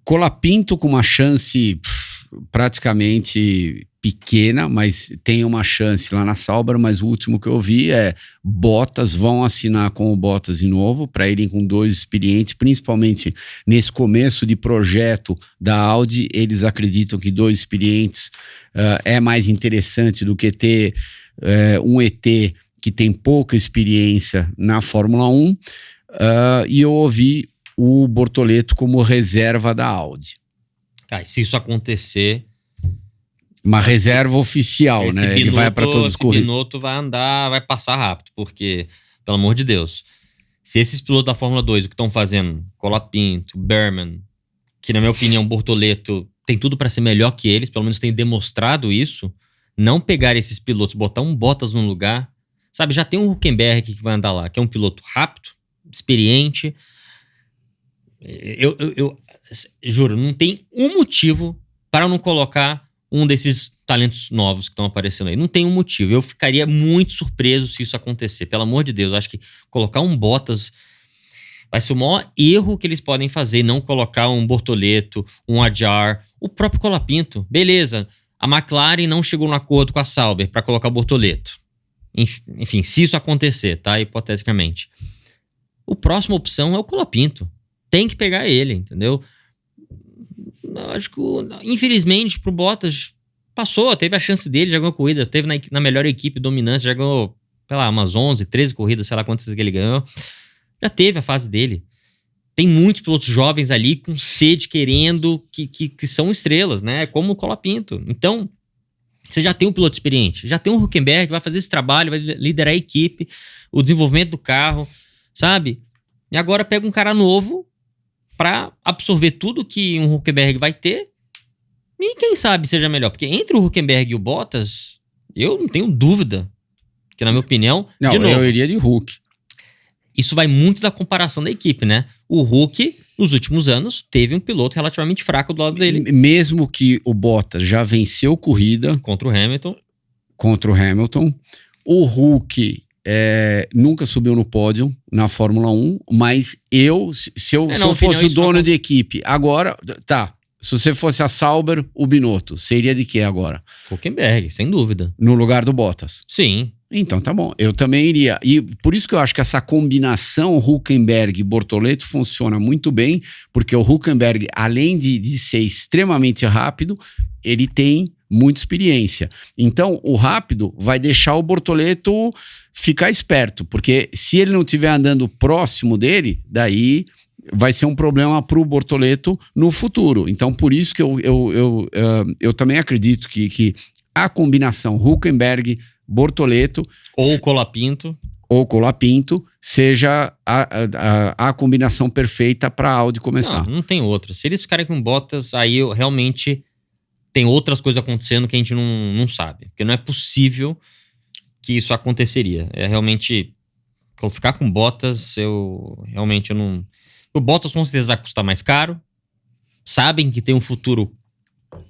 Speaker 2: Colapinto com uma chance praticamente pequena, mas tem uma chance lá na Sauber, mas o último que eu vi Bottas vão assinar com o Bottas de novo, para irem com 2 experientes, principalmente nesse começo de projeto da Audi. Eles acreditam que 2 experientes é mais interessante do que ter um ET que tem pouca experiência na Fórmula 1, e eu ouvi o Bortoleto como reserva da Audi.
Speaker 1: Se isso acontecer...
Speaker 2: Uma reserva oficial, né? Ele vai para todos os corridas.
Speaker 1: Esse Binotto vai andar, vai passar rápido, porque, pelo amor de Deus, se esses pilotos da Fórmula 2, o que estão fazendo, Colapinto, Berman, que na minha opinião, Bortoleto tem tudo para ser melhor que eles, pelo menos tem demonstrado isso, não pegar esses pilotos, botar um Bottas no lugar, sabe? Já tem um Hülkenberg que vai andar lá, que é um piloto rápido, experiente. Eu juro, não tem um motivo para não colocar um desses talentos novos que estão aparecendo aí. Não tem um motivo. Eu ficaria muito surpreso se isso acontecer. Pelo amor de Deus, acho que colocar um Bottas vai ser o maior erro que eles podem fazer, não colocar um Bortoleto, um Adjar, o próprio Colapinto. Beleza, a McLaren não chegou no acordo com a Sauber para colocar o Bortoleto. Enfim, se isso acontecer, tá? Hipoteticamente. A próxima opção é o Colapinto. Tem que pegar ele, entendeu? Acho que, infelizmente, pro Bottas passou, teve a chance dele, já ganhou corrida, teve na melhor equipe dominante, já ganhou, sei lá, umas 11, 13 corridas, sei lá quantas que ele ganhou. Já teve a fase dele. Tem muitos pilotos jovens ali com sede, querendo, que são estrelas, né? Como o Colapinto. Então, você já tem um piloto experiente, já tem um Hülkenberg que vai fazer esse trabalho, vai liderar a equipe, o desenvolvimento do carro, sabe? E agora pega um cara novo para absorver tudo que um Hülkenberg vai ter e quem sabe seja melhor. Porque entre o Hülkenberg e o Bottas, eu não tenho dúvida que, na minha opinião,
Speaker 2: não,
Speaker 1: de novo,
Speaker 2: eu iria de Hulk.
Speaker 1: Isso vai muito da comparação da equipe, né? O Hulk, nos últimos anos, teve um piloto relativamente fraco do lado dele.
Speaker 2: Mesmo que o Bottas já venceu corrida
Speaker 1: contra o Hamilton.
Speaker 2: O Hulk nunca subiu no pódio na Fórmula 1, mas se eu fosse o dono de equipe, agora, tá, se você fosse a Sauber, o Binotto, seria de quê agora?
Speaker 1: Hülkenberg, sem dúvida.
Speaker 2: No lugar do Bottas?
Speaker 1: Sim.
Speaker 2: Então tá bom, eu também iria. E por isso que eu acho que essa combinação Hülkenberg e Bortoleto funciona muito bem, porque o Hülkenberg, além de ser extremamente rápido, ele tem muita experiência. Então, o rápido vai deixar o Bortoleto ficar esperto, porque se ele não estiver andando próximo dele, daí vai ser um problema para o Bortoleto no futuro. Então, por isso que eu também acredito que a combinação Hülkenberg, Bortoleto
Speaker 1: ou Colapinto
Speaker 2: seja a combinação perfeita para a Audi começar.
Speaker 1: Não tem outra. Se eles ficarem com Bottas, aí realmente tem outras coisas acontecendo que a gente não sabe. Porque não é possível que isso aconteceria. É realmente... Ficar com Bottas, eu não... O Bottas com certeza vai custar mais caro. Sabem que tem um futuro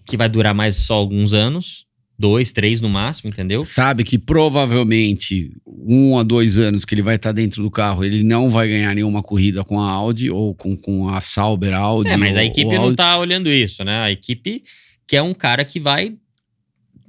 Speaker 1: que vai durar mais só alguns anos. 2, 3 no máximo, entendeu?
Speaker 2: Sabe que provavelmente 1 a 2 anos que ele vai estar dentro do carro, ele não vai ganhar nenhuma corrida com a Audi ou com a Sauber Audi.
Speaker 1: Mas a equipe não tá olhando isso, né? A equipe quer um cara que vai...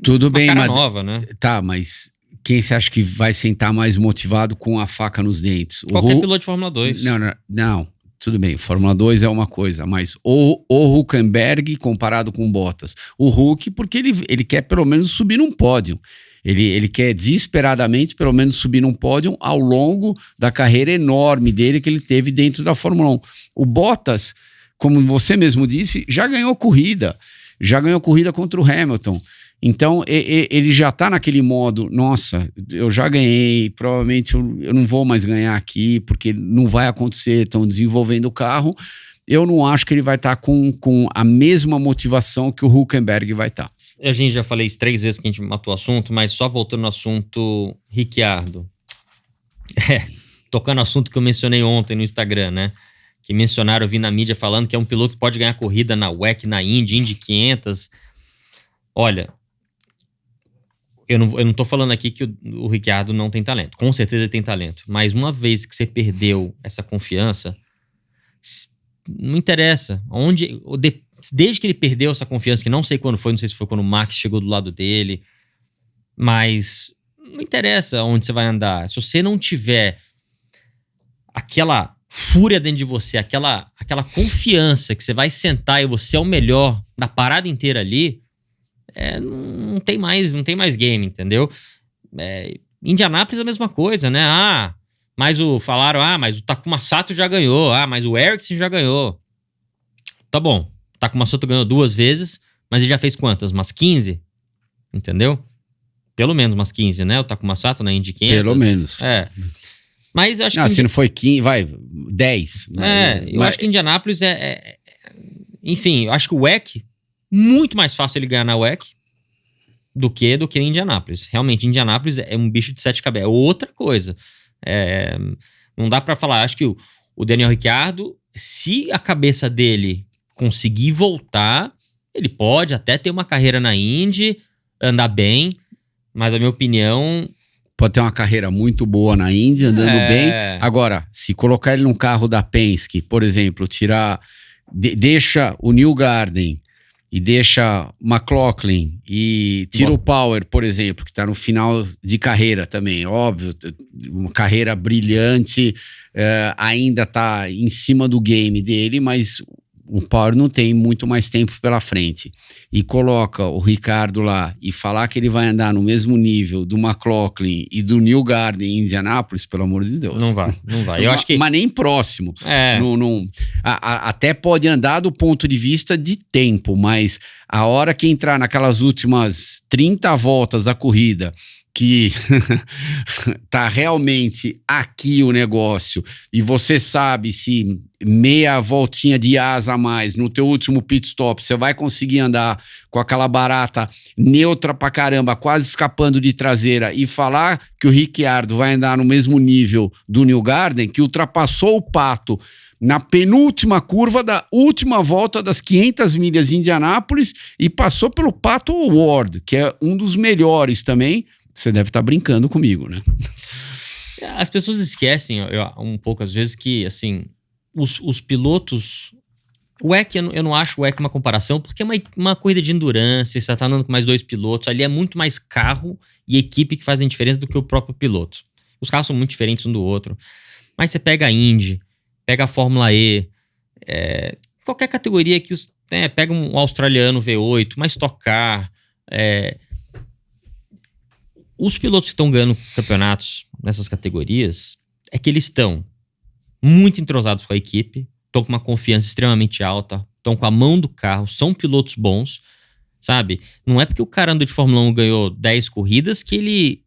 Speaker 2: Tudo bem,
Speaker 1: cara nova, né?
Speaker 2: Tá, mas... Quem você acha que vai sentar mais motivado com a faca nos dentes?
Speaker 1: Qualquer piloto de Fórmula 2.
Speaker 2: Não, tudo bem. Fórmula 2 é uma coisa, mas o Hülkenberg comparado com o Bottas. O Hulk, porque ele quer pelo menos subir num pódio. Ele quer desesperadamente pelo menos subir num pódio ao longo da carreira enorme dele que ele teve dentro da Fórmula 1. O Bottas, como você mesmo disse, já ganhou corrida contra o Hamilton. Então, ele já tá naquele modo, nossa, eu já ganhei, provavelmente eu não vou mais ganhar aqui, porque não vai acontecer, estão desenvolvendo o carro. Eu não acho que ele vai estar com a mesma motivação que o Hülkenberg vai estar.
Speaker 1: A gente já falei isso 3 vezes que a gente matou o assunto, mas só voltando no assunto Ricciardo. Tocando no assunto que eu mencionei ontem no Instagram, né? Que mencionaram, eu vi na mídia falando que é um piloto que pode ganhar corrida na WEC, na Indy 500. Olha... Eu não tô falando aqui que o Ricciardo não tem talento. Com certeza ele tem talento. Mas uma vez que você perdeu essa confiança, não interessa. Desde que ele perdeu essa confiança, que não sei quando foi, não sei se foi quando o Max chegou do lado dele, mas não interessa onde você vai andar. Se você não tiver aquela fúria dentro de você, aquela confiança que você vai sentar e você é o melhor da parada inteira ali, não tem mais game, entendeu? Indianápolis é a mesma coisa, né? Mas o Takuma Sato já ganhou. Mas o Ericsson já ganhou. Tá bom, o Takuma Sato ganhou 2 vezes, mas ele já fez quantas? Umas 15? Entendeu? Pelo menos umas 15, né? O Takuma Sato na Indy 500.
Speaker 2: Pelo menos.
Speaker 1: Mas eu acho que...
Speaker 2: se não foi 15, vai, 10.
Speaker 1: Eu acho que Indianápolis enfim, eu acho que o WEC... Muito mais fácil ele ganhar na WEC do que em Indianápolis. Realmente, Indianápolis é um bicho de 7 cabeças. É outra coisa. Não dá pra falar. Acho que o Daniel Ricciardo, se a cabeça dele conseguir voltar, ele pode até ter uma carreira na Indy, andar bem, mas a minha opinião...
Speaker 2: Pode ter uma carreira muito boa na Indy, andando bem. Agora, se colocar ele num carro da Penske, por exemplo, deixa o Newgarden e deixa McLaughlin e tira o Power, por exemplo, que está no final de carreira também, óbvio, uma carreira brilhante, ainda está em cima do game dele, mas o Power não tem muito mais tempo pela frente. E coloca o Ricciardo lá e falar que ele vai andar no mesmo nível do McLaughlin e do Newgarden em Indianápolis, pelo amor de Deus.
Speaker 1: Não vai. Eu acho que...
Speaker 2: Mas nem próximo. Até pode andar do ponto de vista de tempo, mas a hora que entrar naquelas últimas 30 voltas da corrida, que tá realmente aqui o negócio, e você sabe se meia voltinha de asa a mais no teu último pit stop, você vai conseguir andar com aquela barata neutra pra caramba, quase escapando de traseira, e falar que o Ricciardo vai andar no mesmo nível do Newgarden, que ultrapassou o Pato na penúltima curva da última volta das 500 milhas de Indianápolis e passou pelo Pato O'Ward, que é um dos melhores também. Você deve estar brincando comigo, né?
Speaker 1: As pessoas esquecem um pouco, às vezes, que, assim, os pilotos... O WEC, eu não acho o WEC uma comparação, porque é uma corrida de endurance, você tá andando com mais 2 pilotos, ali é muito mais carro e equipe que fazem diferença do que o próprio piloto. Os carros são muito diferentes um do outro. Mas você pega a Indy, pega a Fórmula E, qualquer categoria que... pega um australiano V8, uma Stock Car... Os pilotos que estão ganhando campeonatos nessas categorias é que eles estão muito entrosados com a equipe, estão com uma confiança extremamente alta, estão com a mão do carro, são pilotos bons, sabe? Não é porque o cara andou de Fórmula 1 e ganhou 10 corridas que ele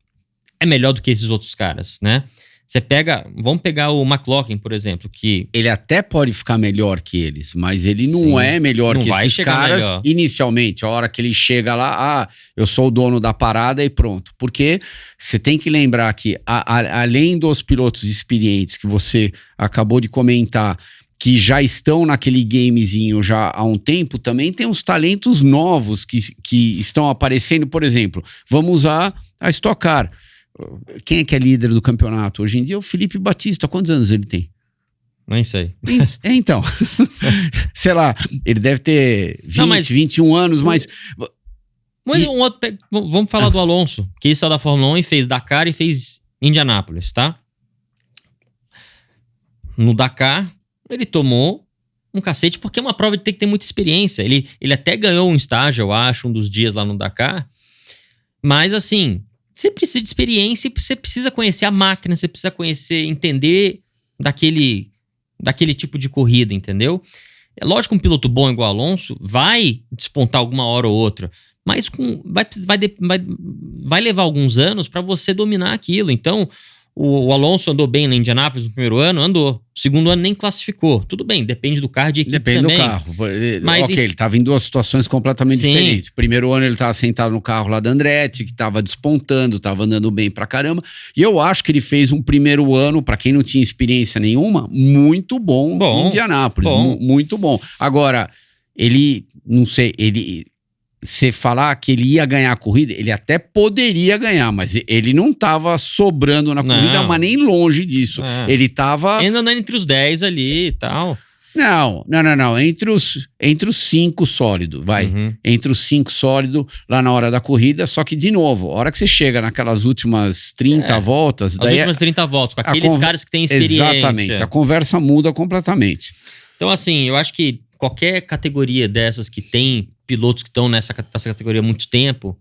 Speaker 1: é melhor do que esses outros caras, né? Você pega, vamos pegar o McLaughlin, por exemplo, que...
Speaker 2: Ele até pode ficar melhor que eles, mas ele não é melhor que esses caras melhor. Inicialmente. A hora que ele chega lá, eu sou o dono da parada e pronto. Porque você tem que lembrar que, além dos pilotos experientes que você acabou de comentar, que já estão naquele gamezinho já há um tempo, também tem uns talentos novos que estão aparecendo. Por exemplo, vamos usar a Stock Car. Quem é que é líder do campeonato hoje em dia? É o Felipe Batista. Quantos anos ele tem?
Speaker 1: Nem sei.
Speaker 2: Então, sei lá, ele deve ter 21 anos, mas...
Speaker 1: Vamos falar do Alonso, que ele saiu da Fórmula 1 e fez Dakar e fez Indianápolis, tá? No Dakar, ele tomou um cacete, porque é uma prova de ter que ter muita experiência. Ele até ganhou um estágio, eu acho, um dos dias lá no Dakar, mas assim... Você precisa de experiência e você precisa conhecer a máquina, você precisa conhecer, entender daquele tipo de corrida, entendeu? É lógico que um piloto bom igual Alonso vai despontar alguma hora ou outra, mas vai levar alguns anos para você dominar aquilo. Então, o Alonso andou bem na Indianápolis no primeiro ano, andou. O segundo ano nem classificou. Tudo bem, depende do carro de equipe também.
Speaker 2: Depende do carro. Mas ele estava em duas situações completamente diferentes. O primeiro ano ele estava sentado no carro lá da Andretti, que estava despontando, estava andando bem pra caramba. E eu acho que ele fez um primeiro ano, para quem não tinha experiência nenhuma, muito bom em Indianápolis. Muito bom. Agora, você falar que ele ia ganhar a corrida, ele até poderia ganhar, mas ele não tava sobrando na corrida, mas nem longe disso. Ele tava...
Speaker 1: Ainda andando entre os 10 ali e tal.
Speaker 2: Não. Entre os 5 sólidos, vai.
Speaker 1: Uhum.
Speaker 2: Entre os 5 sólidos, lá na hora da corrida, só que, de novo, a hora que você chega naquelas últimas 30 voltas...
Speaker 1: As últimas 30 voltas, com aqueles caras que têm experiência.
Speaker 2: Exatamente, a conversa muda completamente.
Speaker 1: Então, assim, eu acho que qualquer categoria dessas que tem pilotos que estão nessa categoria há muito tempo,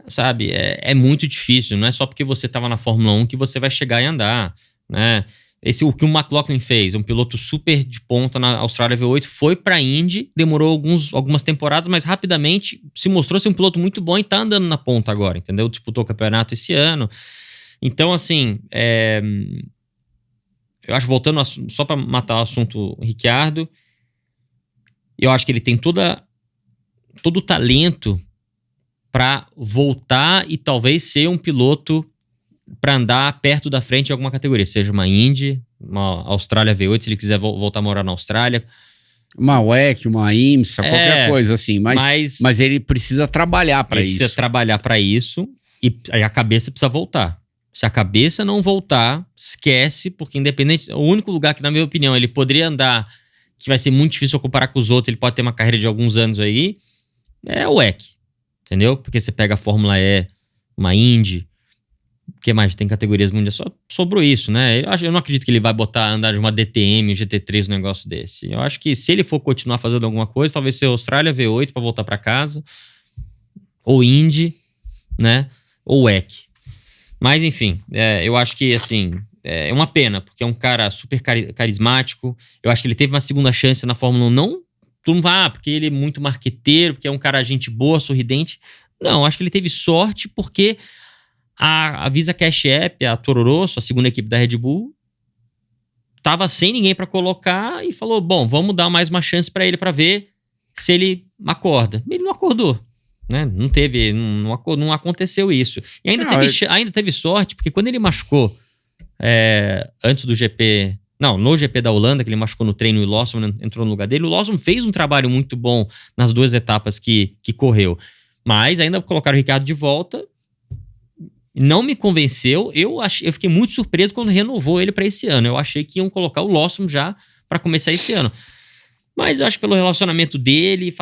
Speaker 1: sabe, é muito difícil. Não é só porque você estava na Fórmula 1 que você vai chegar e andar, né? O que o McLaughlin fez, um piloto super de ponta na Austrália V8, foi pra Indy, demorou algumas temporadas, mas rapidamente se mostrou ser um piloto muito bom e tá andando na ponta agora, entendeu? Disputou o campeonato esse ano. Então, assim, eu acho, voltando só pra matar o assunto Ricciardo, eu acho que ele tem todo o talento para voltar e talvez ser um piloto para andar perto da frente em alguma categoria, seja uma Indy, uma Austrália V8, se ele quiser voltar a morar na Austrália.
Speaker 2: Uma WEC, uma IMSA, qualquer coisa assim. Mas ele precisa trabalhar para isso.
Speaker 1: Ele precisa trabalhar para isso e aí a cabeça precisa voltar. Se a cabeça não voltar, esquece, porque independente... O único lugar que, na minha opinião, ele poderia andar, que vai ser muito difícil eu comparar com os outros, ele pode ter uma carreira de alguns anos aí, é o WEC, entendeu? Porque você pega a Fórmula E, uma Indy, o que mais? Tem categorias mundiais, só sobrou isso, né? Eu não acredito que ele vai andar de uma DTM, GT3, um negócio desse. Eu acho que se ele for continuar fazendo alguma coisa, talvez ser Austrália V8 para voltar para casa, ou Indy, né? Ou WEC. Mas, enfim, eu acho que, assim, é uma pena, porque é um cara super carismático. Eu acho que ele teve uma segunda chance na Fórmula 1, não porque ele é muito marqueteiro, porque é um cara gente boa, sorridente. Não, acho que ele teve sorte porque a Visa Cash App, a Toro Rosso, a segunda equipe da Red Bull, tava sem ninguém para colocar e falou, bom, vamos dar mais uma chance para ele para ver se ele acorda. Ele não acordou, né? Não aconteceu isso. E ainda teve sorte, porque quando ele machucou antes do GP... Não, no GP da Holanda, que ele machucou no treino e o Lawson entrou no lugar dele. O Lawson fez um trabalho muito bom nas 2 etapas que correu. Mas ainda colocaram o Ricciardo de volta. Não me convenceu. Eu fiquei muito surpreso quando renovou ele para esse ano. Eu achei que iam colocar o Lawson já para começar esse ano. Mas eu acho que pelo relacionamento dele,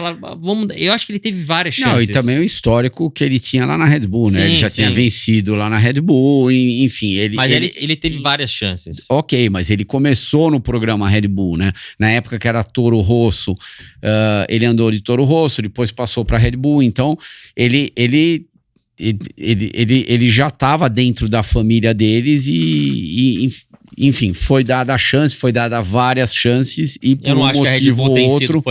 Speaker 1: eu acho que ele teve várias chances.
Speaker 2: Não, e também o histórico que ele tinha lá na Red Bull, né?
Speaker 1: Sim,
Speaker 2: ele já tinha vencido lá na Red Bull, enfim.
Speaker 1: Ele teve várias chances.
Speaker 2: Ok, mas ele começou no programa Red Bull, né? Na época que era Toro Rosso, ele andou de Toro Rosso, depois passou para Red Bull, então ele já estava dentro da família deles e enfim, foi dada a chance, foi dada várias chances e por
Speaker 1: Eu não
Speaker 2: um
Speaker 1: acho que a Red
Speaker 2: motivo
Speaker 1: Bull
Speaker 2: ou
Speaker 1: tem
Speaker 2: outro...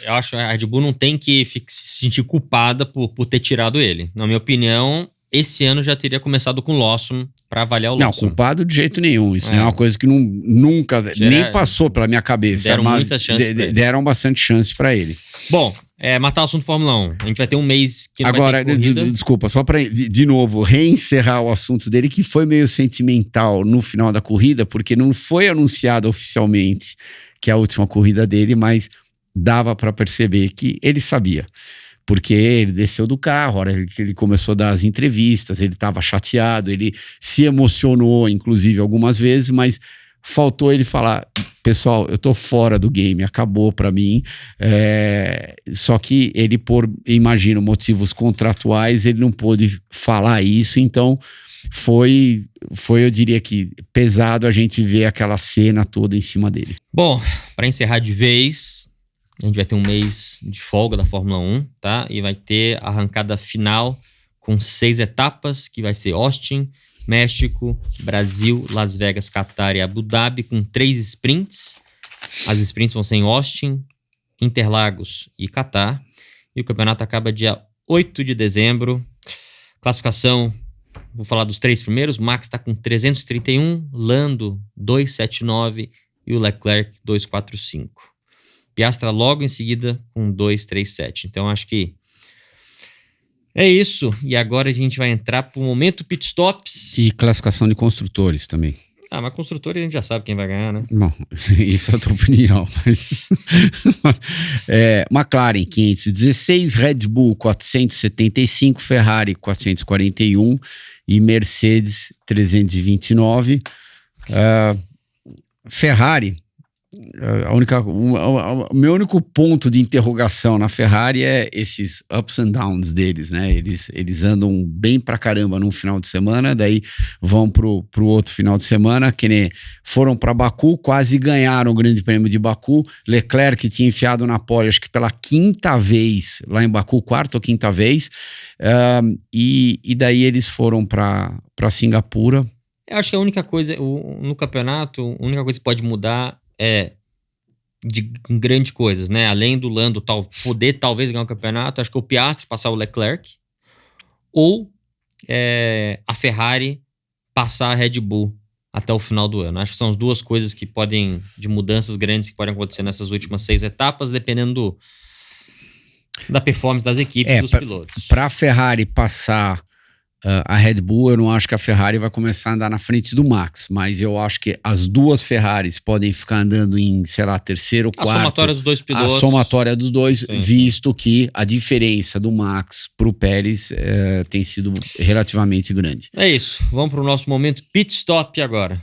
Speaker 1: eu acho que a Red Bull não tem que se sentir culpada por ter tirado ele. Na minha opinião, esse ano já teria começado com o Lawson para avaliar o
Speaker 2: Não,
Speaker 1: Lawson.
Speaker 2: culpado de jeito nenhum. Isso é uma coisa que nunca, nem passou pela minha cabeça.
Speaker 1: Deram muitas chances pra ele.
Speaker 2: Deram bastante chance para ele.
Speaker 1: Bom, matar o assunto Fórmula 1. A gente vai ter um mês que não
Speaker 2: agora,
Speaker 1: vai ter corrida.
Speaker 2: Desculpa, só para de novo reencerrar o assunto dele, que foi meio sentimental no final da corrida, porque não foi anunciado oficialmente que é a última corrida dele, mas dava para perceber que ele sabia. Porque ele desceu do carro, a hora que ele começou a dar as entrevistas, ele estava chateado, ele se emocionou, inclusive, algumas vezes, mas faltou ele falar: pessoal, eu tô fora do game, acabou para mim. Só que ele, imagino, motivos contratuais, ele não pôde falar isso, então foi, eu diria que, pesado a gente ver aquela cena toda em cima dele.
Speaker 1: Bom, para encerrar de vez... A gente vai ter um mês de folga da Fórmula 1, tá? E vai ter a arrancada final com 6 etapas, que vai ser Austin, México, Brasil, Las Vegas, Catar e Abu Dhabi, com 3 sprints. As sprints vão ser em Austin, Interlagos e Catar. E o campeonato acaba dia 8 de dezembro. Classificação, vou falar dos 3 primeiros. Max está com 331, Lando 279 e o Leclerc 245. Piastra logo em seguida com 237. Então acho que é isso. E agora a gente vai entrar pro momento pit stops.
Speaker 2: E classificação de construtores também.
Speaker 1: Mas construtores a gente já sabe quem vai ganhar, né?
Speaker 2: Bom, isso é a tua opinião. Mas... McLaren 516, Red Bull 475, Ferrari 441 e Mercedes 329. Ferrari... O meu único ponto de interrogação na Ferrari é esses ups and downs deles, né? Eles andam bem pra caramba num final de semana, daí vão pro outro final de semana, que nem foram pra Baku, quase ganharam o Grande Prêmio de Baku. Leclerc tinha enfiado na pole, acho que pela 5ª vez lá em Baku, 4ª ou 5ª vez, e daí eles foram pra Singapura.
Speaker 1: Eu acho que a única coisa no campeonato, a única coisa que pode mudar de grandes coisas, né? Além do Lando poder talvez ganhar o campeonato, acho que o Piastri passar o Leclerc ou a Ferrari passar a Red Bull até o final do ano. Acho que são as duas coisas que de mudanças grandes que podem acontecer nessas últimas 6 etapas, dependendo da performance das equipes e dos pilotos.
Speaker 2: Para a Ferrari passar a Red Bull, eu não acho que a Ferrari vai começar a andar na frente do Max, mas eu acho que as duas Ferraris podem ficar andando em, sei lá, terceiro, quarto. A
Speaker 1: somatória dos dois pilotos.
Speaker 2: A somatória dos dois, sim, visto que a diferença do Max pro Pérez tem sido relativamente grande.
Speaker 1: É isso, vamos para o nosso momento pit stop agora.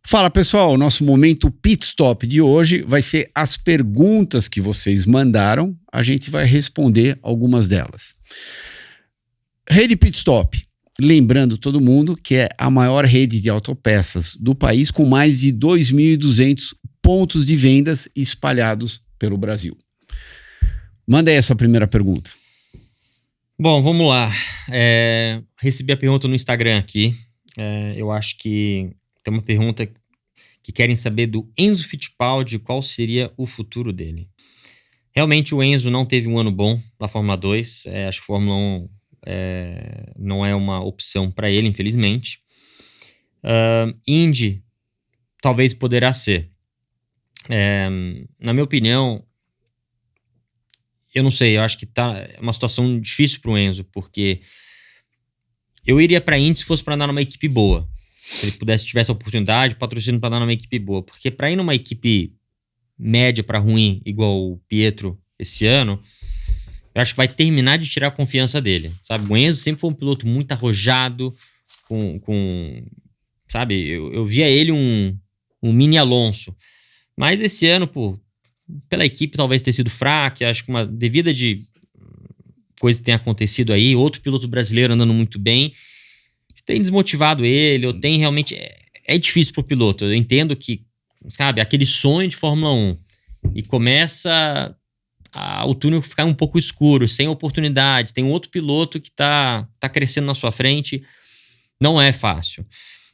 Speaker 2: Fala pessoal, o nosso momento pit stop de hoje vai ser as perguntas que vocês mandaram, a gente vai responder algumas delas. Rede Pit Stop. Lembrando todo mundo que é a maior rede de autopeças do país, com mais de 2.200 pontos de vendas espalhados pelo Brasil. Manda aí a sua primeira pergunta.
Speaker 1: Bom, vamos lá. Recebi a pergunta no Instagram aqui. Eu acho que tem uma pergunta que querem saber do Enzo Fittipaldi, qual seria o futuro dele. Realmente o Enzo não teve um ano bom na Fórmula 2. Acho que a Fórmula 1... não é uma opção para ele, infelizmente. Indy talvez poderá ser. Na minha opinião, eu não sei, eu acho que tá uma situação difícil para o Enzo, porque eu iria para Indy se fosse para andar numa equipe boa. Se ele tivesse a oportunidade, patrocínio para andar numa equipe boa. Porque para ir numa equipe média para ruim, igual o Pietro esse ano, eu acho que vai terminar de tirar a confiança dele, sabe? O Enzo sempre foi um piloto muito arrojado, sabe? Eu via ele um mini Alonso. Mas esse ano, pela equipe talvez ter sido fraca, acho que uma devida de coisa que tem acontecido aí, outro piloto brasileiro andando muito bem, tem desmotivado ele, ou tem realmente... É difícil pro piloto. Eu entendo que, sabe, aquele sonho de Fórmula 1 e começa... o túnel ficar um pouco escuro, sem oportunidades, tem um outro piloto que tá crescendo na sua frente, não é fácil.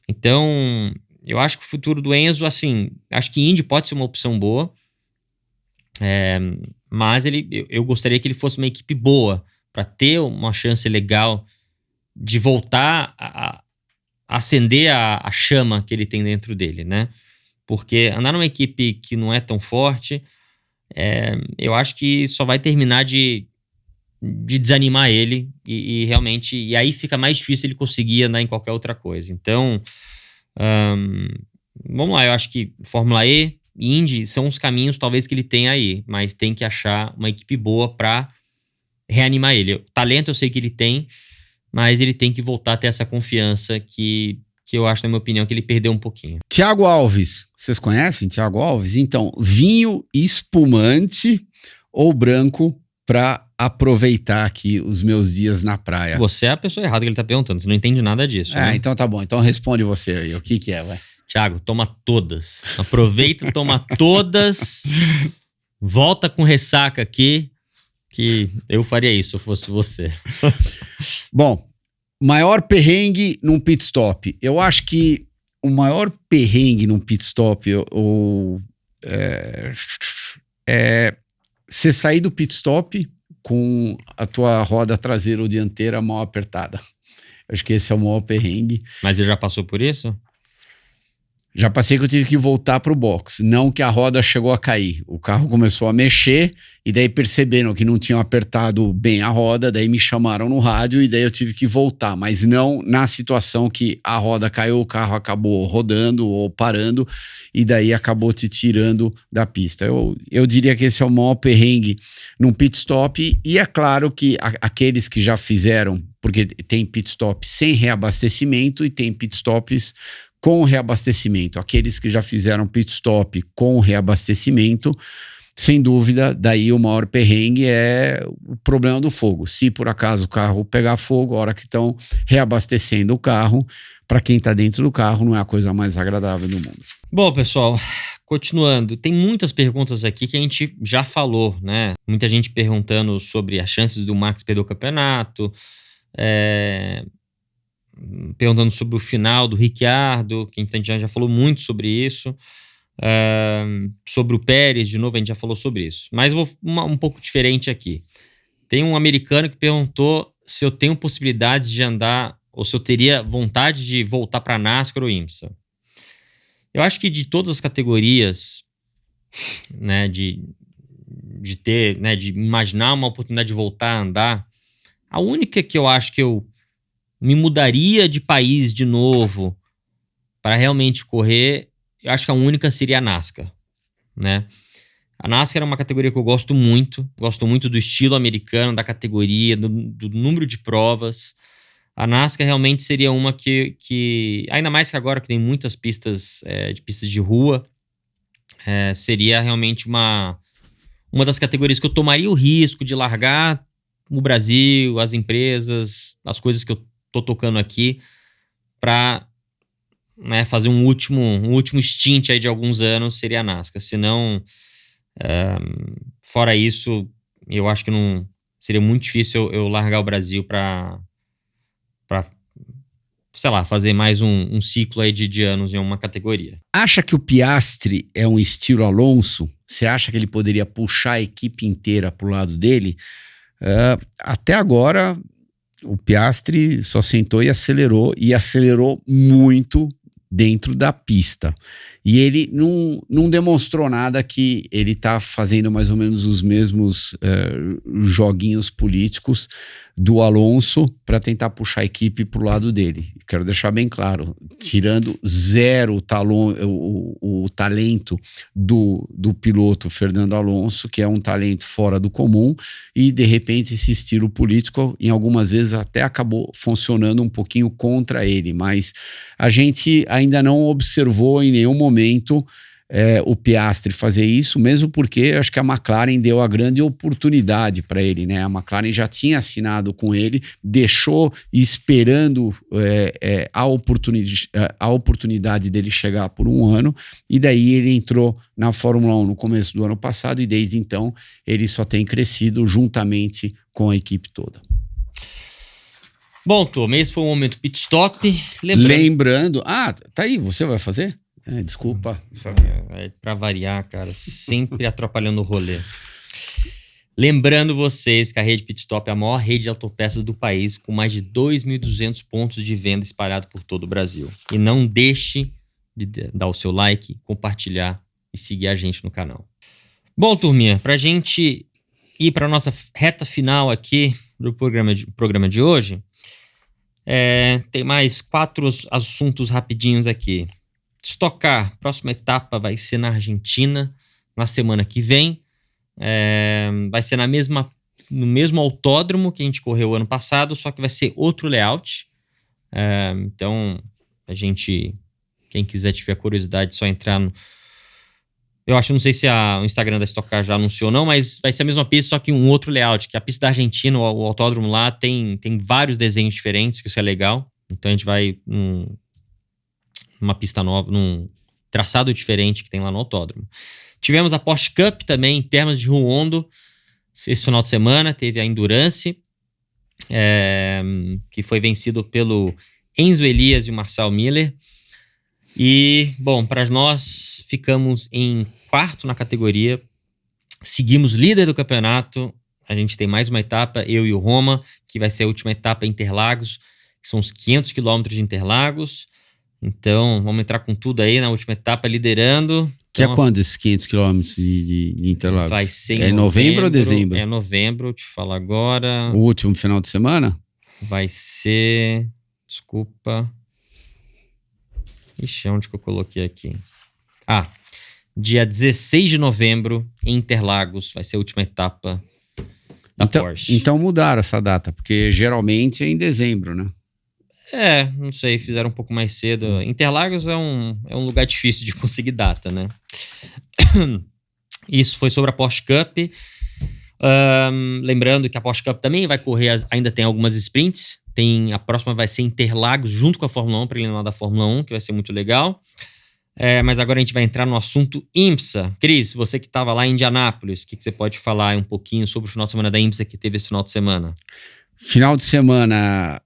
Speaker 1: Então, eu acho que o futuro do Enzo, assim, acho que Indy pode ser uma opção boa, mas eu gostaria que ele fosse uma equipe boa, para ter uma chance legal de voltar a acender a chama que ele tem dentro dele, né? Porque andar numa equipe que não é tão forte, eu acho que só vai terminar de desanimar ele e realmente... E aí fica mais difícil ele conseguir andar em qualquer outra coisa. Então, vamos lá, eu acho que Fórmula E e Indy são os caminhos talvez que ele tenha aí, mas tem que achar uma equipe boa para reanimar ele. Talento eu sei que ele tem, mas ele tem que voltar a ter essa confiança que eu acho, na minha opinião, que ele perdeu um pouquinho.
Speaker 2: Thiago Alves, vocês conhecem Thiago Alves? Então, vinho espumante ou branco para aproveitar aqui os meus dias na praia?
Speaker 1: Você é a pessoa errada que ele tá perguntando, você não entende nada disso. Né?
Speaker 2: Então tá bom, então responde você aí, o que é, vai?
Speaker 1: Thiago, toma todas. Aproveita, toma todas, volta com ressaca aqui, que eu faria isso se eu fosse você.
Speaker 2: Bom, maior perrengue num pit stop. Eu acho que o maior perrengue num pit stop é você sair do pit stop com a tua roda traseira ou dianteira mal apertada. Acho que esse é o maior perrengue.
Speaker 1: Mas você já passou por isso?
Speaker 2: Já passei que eu tive que voltar pro box. Não que a roda chegou a cair. O carro começou a mexer e daí perceberam que não tinham apertado bem a roda, daí me chamaram no rádio e daí eu tive que voltar. Mas não na situação que a roda caiu, o carro acabou rodando ou parando e daí acabou te tirando da pista. Eu diria que esse é o maior perrengue num pit stop e é claro que aqueles que já fizeram, porque tem pit stop sem reabastecimento e tem pit stops com reabastecimento. Aqueles que já fizeram pit stop com reabastecimento, sem dúvida, daí o maior perrengue é o problema do fogo. Se por acaso o carro pegar fogo, a hora que estão reabastecendo o carro, para quem está dentro do carro, não é a coisa mais agradável do mundo.
Speaker 1: Bom, pessoal, continuando, tem muitas perguntas aqui que a gente já falou, né? Muita gente perguntando sobre as chances do Max perder o campeonato, perguntando sobre o final do Ricciardo, que a gente já falou muito sobre isso, sobre o Pérez, de novo, a gente já falou sobre isso. Mas vou um pouco diferente aqui. Tem um americano que perguntou se eu tenho possibilidades de andar, ou se eu teria vontade de voltar para NASCAR ou IMSA. Eu acho que de todas as categorias, né, de ter, né, de imaginar uma oportunidade de voltar a andar, a única que eu acho que eu me mudaria de país de novo para realmente correr, eu acho que a única seria a NASCAR, né? A NASCAR é uma categoria que eu gosto muito do estilo americano, da categoria, do número de provas. A NASCAR realmente seria uma que ainda mais que agora que tem muitas pistas de rua, seria realmente uma das categorias que eu tomaria o risco de largar o Brasil, as empresas, as coisas que eu tô tocando aqui para, né, fazer um último stint aí de alguns anos seria a NASCAR. Senão, fora isso, eu acho que não seria muito difícil eu largar o Brasil para sei lá, fazer mais um ciclo aí de anos em uma categoria.
Speaker 2: Acha que o Piastri é um estilo Alonso? Você acha que ele poderia puxar a equipe inteira pro lado dele? Até agora, o Piastri só sentou e acelerou muito dentro da pista. E ele não demonstrou nada que ele tá fazendo mais ou menos os mesmos joguinhos políticos do Alonso para tentar puxar a equipe pro lado dele. Quero deixar bem claro, tirando zero o talento do piloto Fernando Alonso, que é um talento fora do comum, e de repente esse estilo político em algumas vezes até acabou funcionando um pouquinho contra ele, mas a gente ainda não observou em nenhum momento o Piastri fazer isso, mesmo porque acho que a McLaren deu a grande oportunidade para ele, né? A McLaren já tinha assinado com ele, deixou esperando a oportunidade dele chegar por um ano, e daí ele entrou na Fórmula 1 no começo do ano passado, e desde então ele só tem crescido juntamente com a equipe toda.
Speaker 1: Bom, turma, esse foi o Momento Pit Stop.
Speaker 2: Lembrando... Ah, tá aí, você vai fazer? Desculpa, sabia.
Speaker 1: Pra variar, cara, sempre atrapalhando o rolê. Lembrando vocês que a rede Pit Stop é a maior rede de autopeças do país, com mais de 2.200 pontos de venda espalhados por todo o Brasil. E não deixe de dar o seu like, compartilhar e seguir a gente no canal. Bom, turminha, pra gente ir pra nossa reta final aqui do programa de hoje, tem mais 4 assuntos rapidinhos aqui. Stock Car, próxima etapa vai ser na Argentina, na semana que vem. Vai ser no mesmo autódromo que a gente correu ano passado, só que vai ser outro layout. Então, quem quiser tiver curiosidade, é só entrar no... Eu não sei se o Instagram da Stock Car já anunciou ou não, mas vai ser a mesma pista, só que um outro layout, que a pista da Argentina, o autódromo lá, tem vários desenhos diferentes, que isso é legal. Então a gente vai numa pista nova, num traçado diferente que tem lá no autódromo. Tivemos a Porsche Cup também, em termos de Ruondo. Esse final de semana teve a Endurance, que foi vencido pelo Enzo Elias e o Marcel Miller. E, bom, para nós ficamos em 4º na categoria, seguimos líder do campeonato. A gente tem mais uma etapa, eu e o Roma, que vai ser a última etapa em Interlagos, que são os 500 quilômetros de Interlagos. Então, vamos entrar com tudo aí na última etapa, liderando.
Speaker 2: Que é quando esses 500 quilômetros de Interlagos?
Speaker 1: Vai ser
Speaker 2: em novembro ou dezembro?
Speaker 1: É novembro, eu te falo agora.
Speaker 2: O último final de semana?
Speaker 1: Vai ser... Desculpa... Ixi, onde que eu coloquei aqui? Dia 16 de novembro, em Interlagos, vai ser a última etapa da Porsche.
Speaker 2: Então mudaram essa data, porque geralmente é em dezembro, né?
Speaker 1: Não sei, fizeram um pouco mais cedo. Interlagos é um lugar difícil de conseguir data, né? Isso foi sobre a Porsche Cup. Lembrando que a Porsche Cup também vai correr, ainda tem algumas sprints. A próxima vai ser Interlagos, junto com a Fórmula 1, preliminar da Fórmula 1, que vai ser muito legal. Mas agora a gente vai entrar no assunto IMSA. Cris, você que estava lá em Indianápolis, o que você pode falar um pouquinho sobre o final de semana da IMSA que teve esse final de semana?
Speaker 2: Final de semana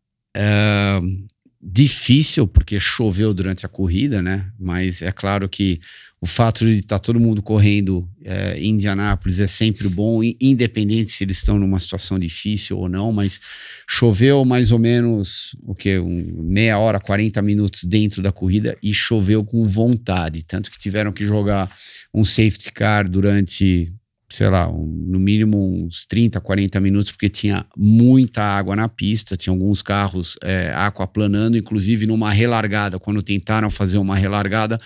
Speaker 2: difícil, porque choveu durante a corrida, né? Mas é claro que o fato de estar todo mundo correndo em Indianápolis é sempre bom, independente se eles estão numa situação difícil ou não, mas choveu mais ou menos, meia hora, 40 minutos dentro da corrida e choveu com vontade, tanto que tiveram que jogar um safety car durante, sei lá, no mínimo uns 30, 40 minutos, porque tinha muita água na pista, tinha alguns carros aquaplanando, inclusive numa relargada, quando tentaram fazer uma relargada,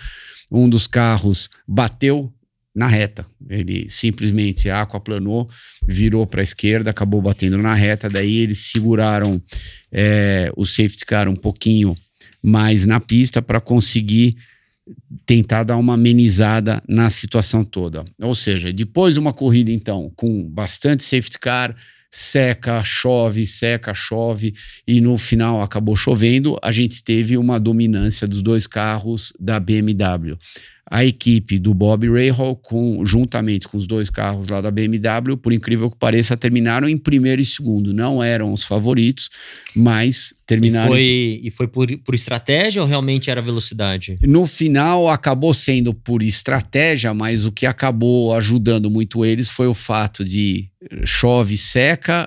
Speaker 2: um dos carros bateu na reta. Ele simplesmente aquaplanou, virou para a esquerda, acabou batendo na reta. Daí eles seguraram o safety car um pouquinho mais na pista para conseguir tentar dar uma amenizada na situação toda. Ou seja, depois de uma corrida, então, com bastante safety car, seca, chove, e no final acabou chovendo, a gente teve uma dominância dos 2 carros da BMW. A equipe do Bob Rahal, juntamente com os 2 carros lá da BMW, por incrível que pareça, terminaram em primeiro e segundo. Não eram os favoritos, mas terminaram...
Speaker 1: E foi por estratégia ou realmente era velocidade?
Speaker 2: No final acabou sendo por estratégia, mas o que acabou ajudando muito eles foi o fato de chove, seca,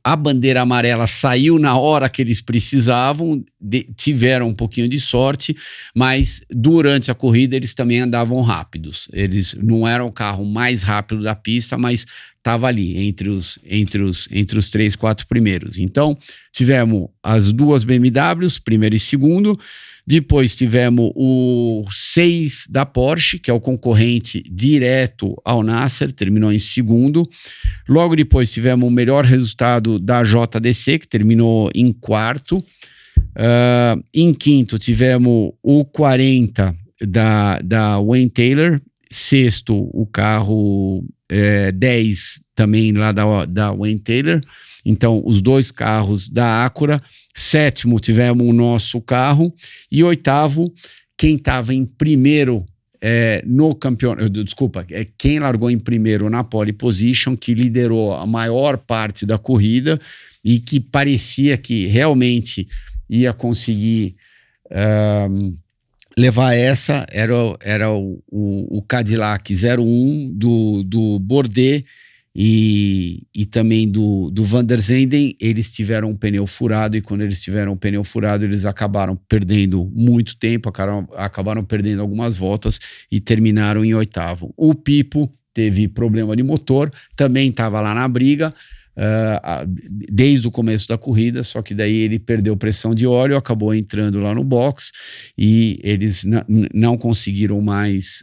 Speaker 2: a bandeira amarela saiu na hora que eles precisavam, tiveram um pouquinho de sorte, mas durante a corrida eles também andavam rápidos. Eles não eram o carro mais rápido da pista, mas estava ali entre os 3, 4 primeiros. Então tivemos as 2 BMWs, primeiro e segundo. Depois tivemos o 6 da Porsche, que é o concorrente direto ao Nasser, terminou em segundo. Logo depois tivemos o melhor resultado da JDC, que terminou em quarto. Em quinto tivemos o 40 da Wayne Taylor. Sexto, o carro 10 também lá da Wayne Taylor. Então, os 2 carros da Acura. Sétimo, tivemos o nosso carro. E oitavo, quem estava em primeiro no campeonato, desculpa, quem largou em primeiro na pole position, que liderou a maior parte da corrida e que parecia que realmente ia conseguir levar essa, era o Cadillac 01 do Bourdais e também do Van der Zanden. Eles tiveram um pneu furado e quando eles tiveram um pneu furado eles acabaram perdendo muito tempo, acabaram perdendo algumas voltas e terminaram em 8º. O Pipo teve problema de motor, também estava lá na briga desde o começo da corrida, só que daí ele perdeu pressão de óleo, acabou entrando lá no box e eles não conseguiram mais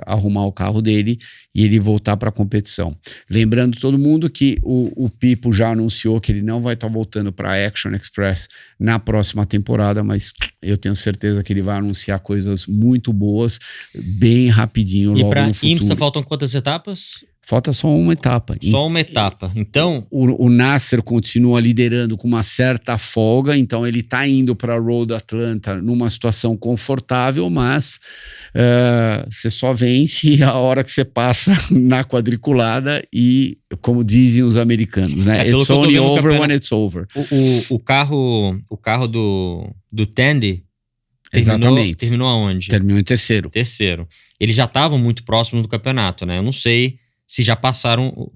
Speaker 2: arrumar o carro dele e ele voltar para a competição. Lembrando todo mundo que o Pipo já anunciou que ele não vai estar voltando para a Action Express na próxima temporada, mas eu tenho certeza que ele vai anunciar coisas muito boas bem rapidinho logo no futuro.
Speaker 1: E para IMSA faltam quantas etapas?
Speaker 2: Falta só uma etapa.
Speaker 1: Só uma etapa. Então,
Speaker 2: o Nasser continua liderando com uma certa folga, então ele está indo para a Road Atlanta numa situação confortável, mas você só vence a hora que você passa na quadriculada e, como dizem os americanos, né? It's only over when it's over.
Speaker 1: O carro do Tandy terminou aonde?
Speaker 2: Terminou em terceiro.
Speaker 1: Terceiro. Eles já estavam muito próximos do campeonato, né? Eu não sei se já passou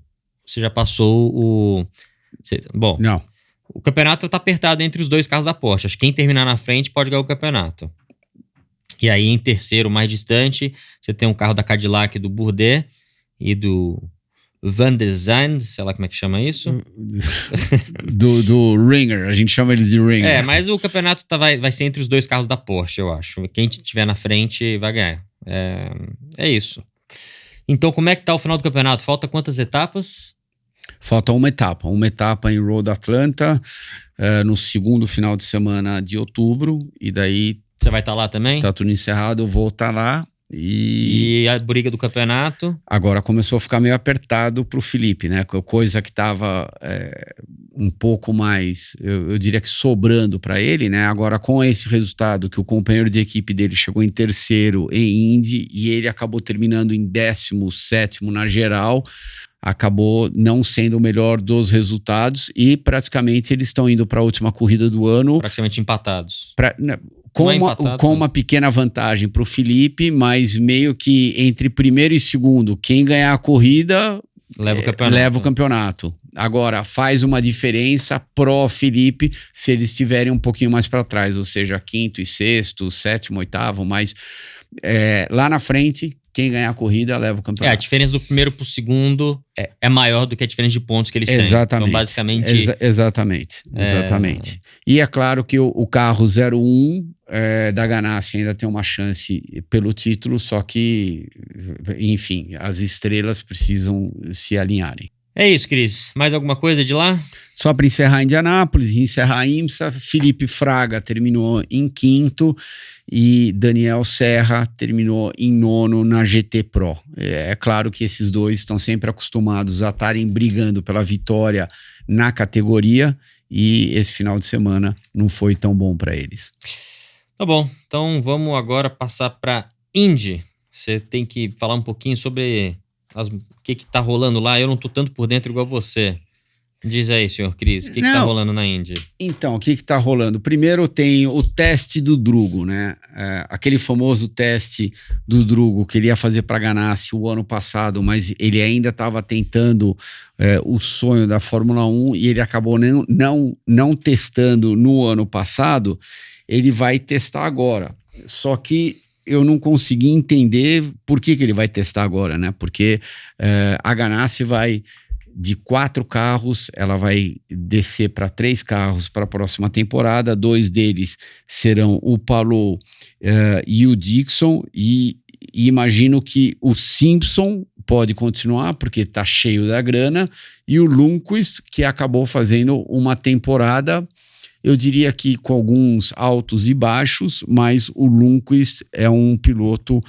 Speaker 1: o... Bom,
Speaker 2: não.
Speaker 1: O campeonato tá apertado entre os dois carros da Porsche. Acho que quem terminar na frente pode ganhar o campeonato. E aí, em terceiro, mais distante, você tem um carro da Cadillac, do Bourdais e do Van der Zanden, sei lá como é que chama isso.
Speaker 2: do Ringer, a gente chama eles de Ringer.
Speaker 1: Mas o campeonato vai ser entre os dois carros da Porsche, eu acho. Quem estiver na frente vai ganhar. É isso. Então, como é que tá o final do campeonato? Falta quantas etapas?
Speaker 2: Falta uma etapa em Road Atlanta, no segundo final de semana de outubro, e daí...
Speaker 1: Você vai estar lá também?
Speaker 2: Tá tudo encerrado, eu vou estar lá.
Speaker 1: E a briga do campeonato?
Speaker 2: Agora começou a ficar meio apertado pro Felipe, né? Coisa que tava um pouco mais, eu diria que sobrando para ele, né? Agora com esse resultado que o companheiro de equipe dele chegou em terceiro em Indy e ele acabou terminando em 17º na geral, acabou não sendo o melhor dos resultados e praticamente eles estão indo para a última corrida do ano.
Speaker 1: Praticamente empatados.
Speaker 2: Com uma pequena vantagem para o Felipe, mas meio que entre primeiro e segundo, quem ganhar a corrida leva o campeonato. Agora, faz uma diferença pró Felipe se eles estiverem um pouquinho mais para trás, ou seja, quinto e sexto, sétimo, oitavo, mas lá na frente, quem ganhar a corrida leva o campeonato.
Speaker 1: A diferença do primeiro pro segundo é maior do que a diferença de pontos que eles têm.
Speaker 2: Exatamente.
Speaker 1: Então, basicamente...
Speaker 2: Exatamente. E é claro que o carro 01 da Ganassi ainda tem uma chance pelo título, só que, enfim, as estrelas precisam se alinharem.
Speaker 1: É isso, Cris. Mais alguma coisa de lá?
Speaker 2: Só para encerrar Indianápolis, encerrar a IMSA, Felipe Fraga terminou em 5º e Daniel Serra terminou em 9º na GT Pro. É claro que esses dois estão sempre acostumados a estarem brigando pela vitória na categoria e esse final de semana não foi tão bom para eles.
Speaker 1: Tá bom, então vamos agora passar para Indy. Você tem que falar um pouquinho sobre o que tá rolando lá. Eu não tô tanto por dentro igual você. Diz aí, senhor Cris, o que tá rolando na Indy?
Speaker 2: Então, o que tá rolando? Primeiro tem o teste do Drugo, né? Aquele famoso teste do Drugo que ele ia fazer para Ganassi o ano passado, mas ele ainda estava tentando o sonho da Fórmula 1 e ele acabou não testando no ano passado. Ele vai testar agora. Só que eu não consegui entender por que ele vai testar agora, né? Porque a Ganassi vai... De 4 carros, ela vai descer para 3 carros para a próxima temporada. 2 deles serão o Palou e o Dixon. E imagino que o Simpson pode continuar, porque está cheio da grana. E o Lundqvist, que acabou fazendo uma temporada, eu diria que com alguns altos e baixos, mas o Lundqvist é um piloto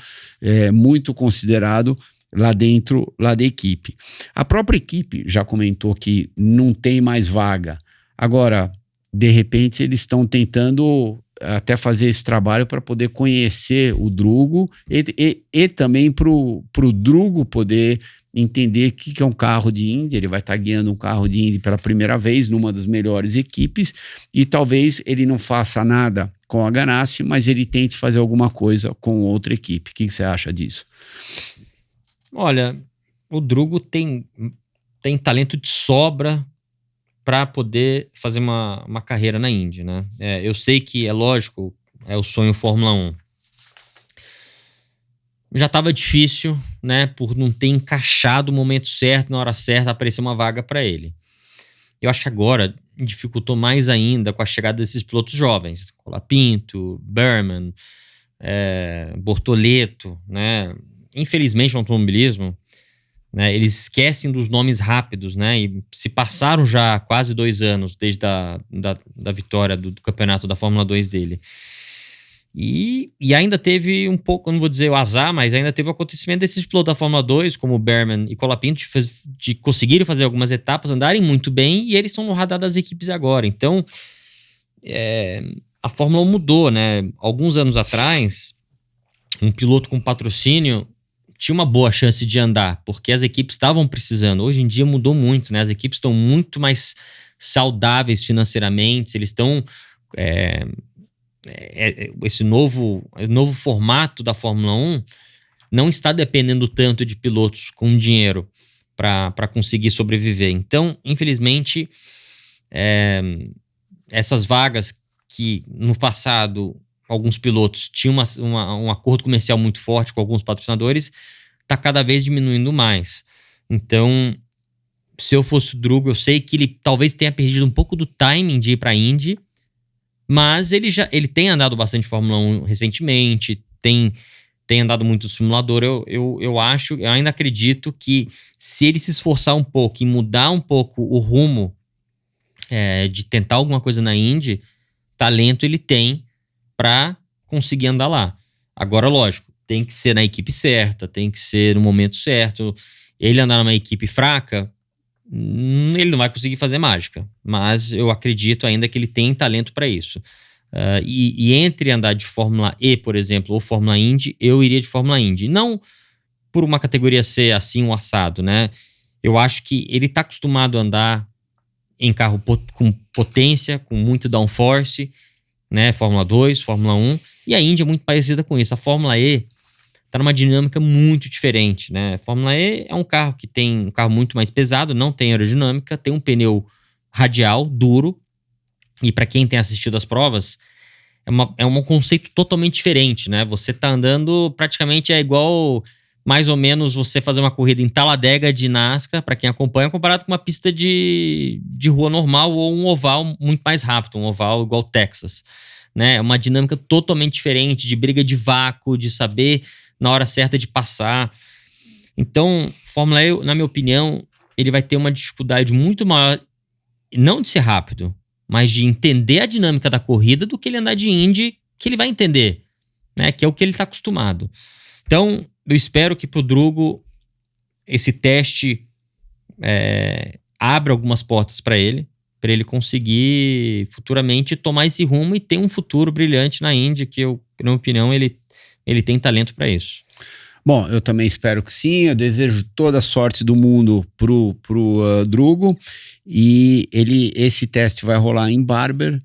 Speaker 2: muito considerado lá dentro, lá da equipe. A própria equipe já comentou que não tem mais vaga. Agora, de repente, eles estão tentando até fazer esse trabalho para poder conhecer o Drugo e também para o Drugo poder entender o que é um carro de Indy. Ele vai estar guiando um carro de Indy pela primeira vez numa das melhores equipes e talvez ele não faça nada com a Ganassi, mas ele tente fazer alguma coisa com outra equipe. O que você acha disso?
Speaker 1: Olha, o Drugo tem talento de sobra para poder fazer uma carreira na Indy, né? Eu sei que é lógico, é o sonho Fórmula 1. Já estava difícil, né? Por não ter encaixado o momento certo, na hora certa, aparecer uma vaga para ele. Eu acho que agora dificultou mais ainda com a chegada desses pilotos jovens. Colapinto, Berman, Bortoleto, né? Infelizmente no automobilismo, né, eles esquecem dos nomes rápidos, né? E se passaram já quase 2 anos desde da vitória do campeonato da Fórmula 2 dele. E ainda teve um pouco, não vou dizer o azar, mas ainda teve o acontecimento desses pilotos da Fórmula 2, como Berman e Colapinto, de conseguirem fazer algumas etapas, andarem muito bem, e eles estão no radar das equipes agora. Então, a Fórmula 1 mudou, né? Alguns anos atrás, um piloto com patrocínio tinha uma boa chance de andar, porque as equipes estavam precisando. Hoje em dia mudou muito, né? As equipes estão muito mais saudáveis financeiramente, eles estão... esse novo formato da Fórmula 1 não está dependendo tanto de pilotos com dinheiro para conseguir sobreviver. Então, infelizmente, essas vagas que no passado alguns pilotos tinham um acordo comercial muito forte com alguns patrocinadores, está cada vez diminuindo mais. Então, se eu fosse o Drugo, eu sei que ele talvez tenha perdido um pouco do timing de ir para a Indy, mas ele tem andado bastante Fórmula 1 recentemente, tem andado muito no simulador. Eu ainda acredito que se ele se esforçar um pouco e mudar um pouco o rumo de tentar alguma coisa na Indy, talento ele tem para conseguir andar lá. Agora, lógico, tem que ser na equipe certa, tem que ser no momento certo. Ele andar numa equipe fraca, ele não vai conseguir fazer mágica, mas eu acredito ainda que ele tem talento para isso. E entre andar de Fórmula E, por exemplo, ou Fórmula Indy, eu iria de Fórmula Indy. Não por uma categoria ser assim um assado, né? Eu acho que ele tá acostumado a andar em carro com potência, com muito downforce, né? Fórmula 2, Fórmula 1, e a Indy é muito parecida com isso. A Fórmula E tá numa dinâmica muito diferente, né? A Fórmula E é um carro que tem um carro muito mais pesado, não tem aerodinâmica, tem um pneu radial, duro, e para quem tem assistido as provas, é um conceito totalmente diferente, né? Você tá andando, praticamente é igual, mais ou menos, você fazer uma corrida em Talladega de NASCAR, para quem acompanha, comparado com uma pista de rua normal ou um oval muito mais rápido, um oval igual Texas, né? É uma dinâmica totalmente diferente, de briga de vácuo, de saber na hora certa de passar. Então, Fórmula E, na minha opinião, ele vai ter uma dificuldade muito maior, não de ser rápido, mas de entender a dinâmica da corrida do que ele andar de Indy, que ele vai entender, né? Que é o que ele está acostumado. Então, eu espero que pro Drugo esse teste abra algumas portas para ele conseguir futuramente tomar esse rumo e ter um futuro brilhante na Indy, que eu, na minha opinião, ele tem talento para isso.
Speaker 2: Bom, eu também espero que sim. Eu desejo toda a sorte do mundo pro Drugo. E esse teste vai rolar em Barber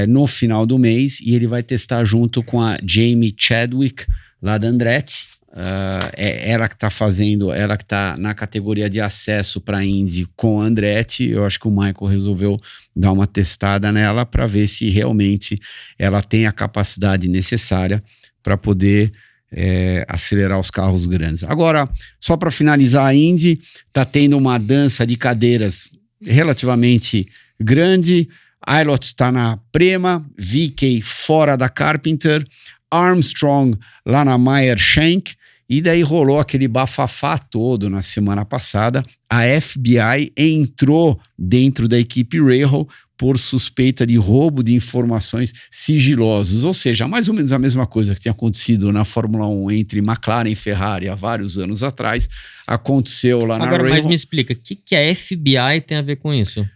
Speaker 2: no final do mês, e ele vai testar junto com a Jamie Chadwick, lá da Andretti. Ela que está na categoria de acesso para a Indy com a Andretti. Eu acho que o Michael resolveu dar uma testada nela para ver se realmente ela tem a capacidade necessária para poder acelerar os carros grandes. Agora, só para finalizar, a Indy está tendo uma dança de cadeiras relativamente grande. Aylot está na Prema, VK fora da Carpenter, Armstrong lá na Meyer Shank, e daí rolou aquele bafafá todo na semana passada. A FBI entrou dentro da equipe Rahal por suspeita de roubo de informações sigilosas, ou seja, mais ou menos a mesma coisa que tinha acontecido na Fórmula 1 entre McLaren e Ferrari há vários anos atrás, aconteceu lá na Rahal.
Speaker 1: Agora, mas me explica, o que a FBI tem a ver com isso?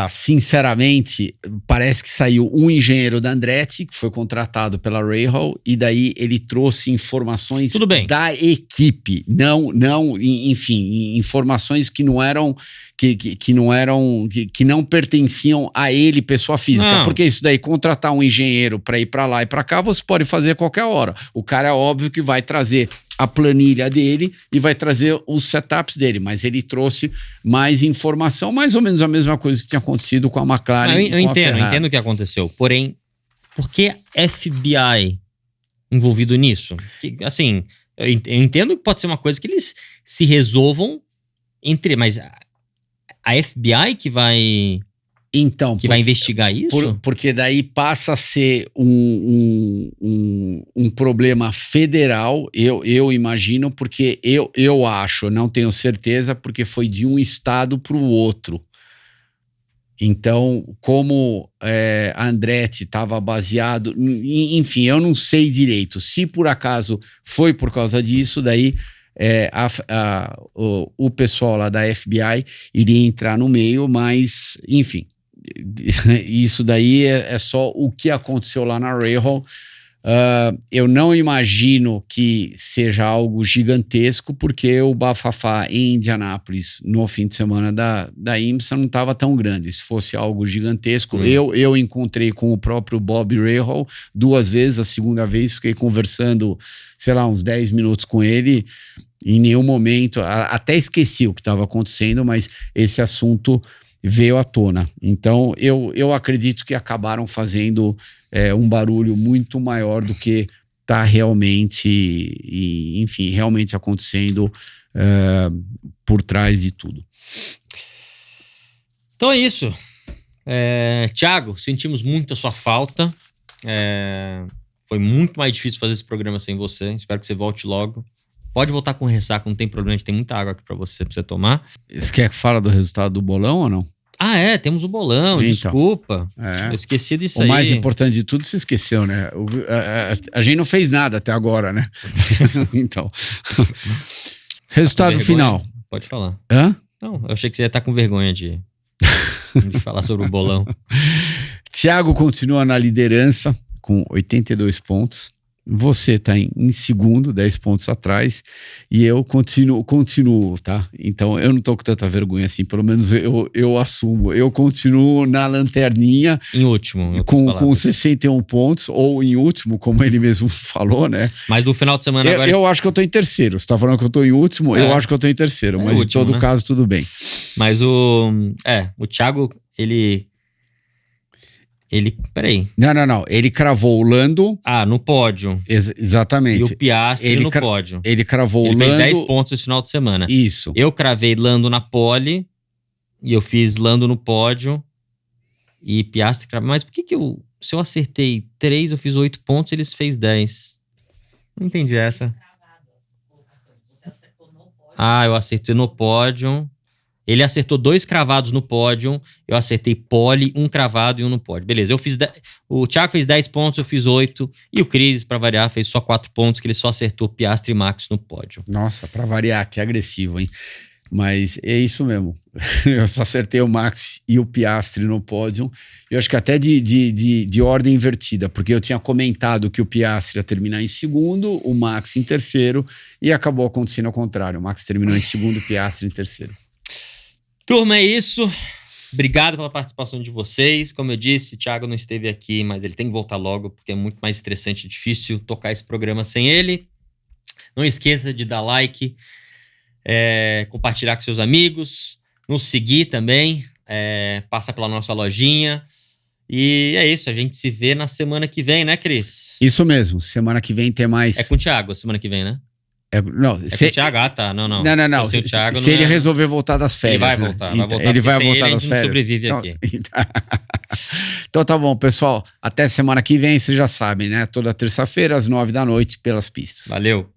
Speaker 2: Sinceramente, parece que saiu um engenheiro da Andretti, que foi contratado pela Rahal, e daí ele trouxe informações da equipe, enfim, informações que não eram que não pertenciam a ele, pessoa física. Não. Porque isso daí, contratar um engenheiro para ir para lá e para cá, você pode fazer a qualquer hora. O cara é óbvio que vai trazer a planilha dele e vai trazer os setups dele, mas ele trouxe mais informação, mais ou menos a mesma coisa que tinha acontecido com a McLaren.
Speaker 1: Eu entendo o que aconteceu, porém, por que FBI envolvido nisso? Assim, eu entendo que pode ser uma coisa que eles se resolvam mas a FBI que vai...
Speaker 2: Então,
Speaker 1: vai investigar isso?
Speaker 2: Porque daí passa a ser um problema federal, eu imagino, porque eu acho, não tenho certeza, porque foi de um estado para o outro. Então, como a Andretti estava baseado... Enfim, eu não sei direito. Se por acaso foi por causa disso, daí... o pessoal lá da FBI iria entrar no meio, mas, enfim... Isso daí é só o que aconteceu lá na Rahal. Eu não imagino que seja algo gigantesco, porque o bafafá em Indianápolis no fim de semana da IMSA não estava tão grande. Se fosse algo gigantesco, eu encontrei com o próprio Bob Rahal 2 vezes. A segunda vez fiquei conversando, sei lá, uns 10 minutos com ele. Em nenhum momento, até esqueci o que estava acontecendo, mas esse assunto veio à tona. Então, eu acredito que acabaram fazendo um barulho muito maior do que está realmente, enfim, realmente acontecendo por trás de tudo.
Speaker 1: Então é isso. Thiago, sentimos muito a sua falta. Foi muito mais difícil fazer esse programa sem você. Espero que você volte logo. Pode voltar com ressaca, não tem problema, a gente tem muita água aqui pra você tomar.
Speaker 2: Você quer que fale do resultado do bolão ou não?
Speaker 1: Temos o bolão, então, desculpa. Eu esqueci disso aí.
Speaker 2: O mais importante de tudo, você esqueceu, né? A gente não fez nada até agora, né? Então. Resultado final.
Speaker 1: Pode falar.
Speaker 2: Hã?
Speaker 1: Não, eu achei que você ia estar com vergonha de falar sobre o bolão.
Speaker 2: Thiago continua na liderança com 82 pontos. Você tá em segundo, 10 pontos atrás, e eu continuo, tá? Então eu não tô com tanta vergonha assim, pelo menos eu assumo. Eu continuo na lanterninha.
Speaker 1: Em último,
Speaker 2: com 61 pontos, ou em último, como ele mesmo falou, né?
Speaker 1: Mas no final de semana agora...
Speaker 2: Eu acho que eu tô em terceiro. Você tá falando que eu tô em último, eu acho que eu tô em terceiro, mas último, em todo caso, tudo bem.
Speaker 1: Mas o Thiago, ele... Peraí.
Speaker 2: Não. Ele cravou o Lando.
Speaker 1: No pódio.
Speaker 2: Exatamente.
Speaker 1: E o Piastri no pódio.
Speaker 2: Ele cravou o Lando.
Speaker 1: Ele fez 10 pontos esse final de semana.
Speaker 2: Isso.
Speaker 1: Eu cravei Lando na pole. E eu fiz Lando no pódio. E Piastri cravou. Mas por que se eu acertei 3, eu fiz 8 pontos e eles fez 10? Não entendi essa. Eu acertei no pódio. Ele acertou 2 cravados no pódio, eu acertei pole, 1 cravado e 1 no pódio. Beleza, o Thiago fez 10 pontos, eu fiz 8, e o Cris, pra variar, fez só 4 pontos, que ele só acertou Piastri e Max no pódio.
Speaker 2: Nossa, pra variar, que agressivo, hein? Mas é isso mesmo. Eu só acertei o Max e o Piastri no pódio. Eu acho que até de ordem invertida, porque eu tinha comentado que o Piastri ia terminar em segundo, o Max em terceiro, e acabou acontecendo ao contrário. O Max terminou em segundo, o Piastri em terceiro.
Speaker 1: Turma, é isso. Obrigado pela participação de vocês. Como eu disse, o Thiago não esteve aqui, mas ele tem que voltar logo, porque é muito mais estressante e difícil tocar esse programa sem ele. Não esqueça de dar like, compartilhar com seus amigos, nos seguir também, passar pela nossa lojinha. E é isso, a gente se vê na semana que vem, né, Cris?
Speaker 2: Isso mesmo, semana que vem tem mais...
Speaker 1: É com o Thiago, semana que vem, né?
Speaker 2: Não,
Speaker 1: com o Thiago? Tá, não.
Speaker 2: Não. Se ele resolver voltar das férias.
Speaker 1: Ele vai voltar,
Speaker 2: Ele vai voltar das férias.
Speaker 1: Não sobrevive
Speaker 2: então,
Speaker 1: aqui.
Speaker 2: Então tá bom, pessoal. Até semana que vem, vocês já sabem, né? Toda terça-feira, às 9 da noite, pelas pistas.
Speaker 1: Valeu.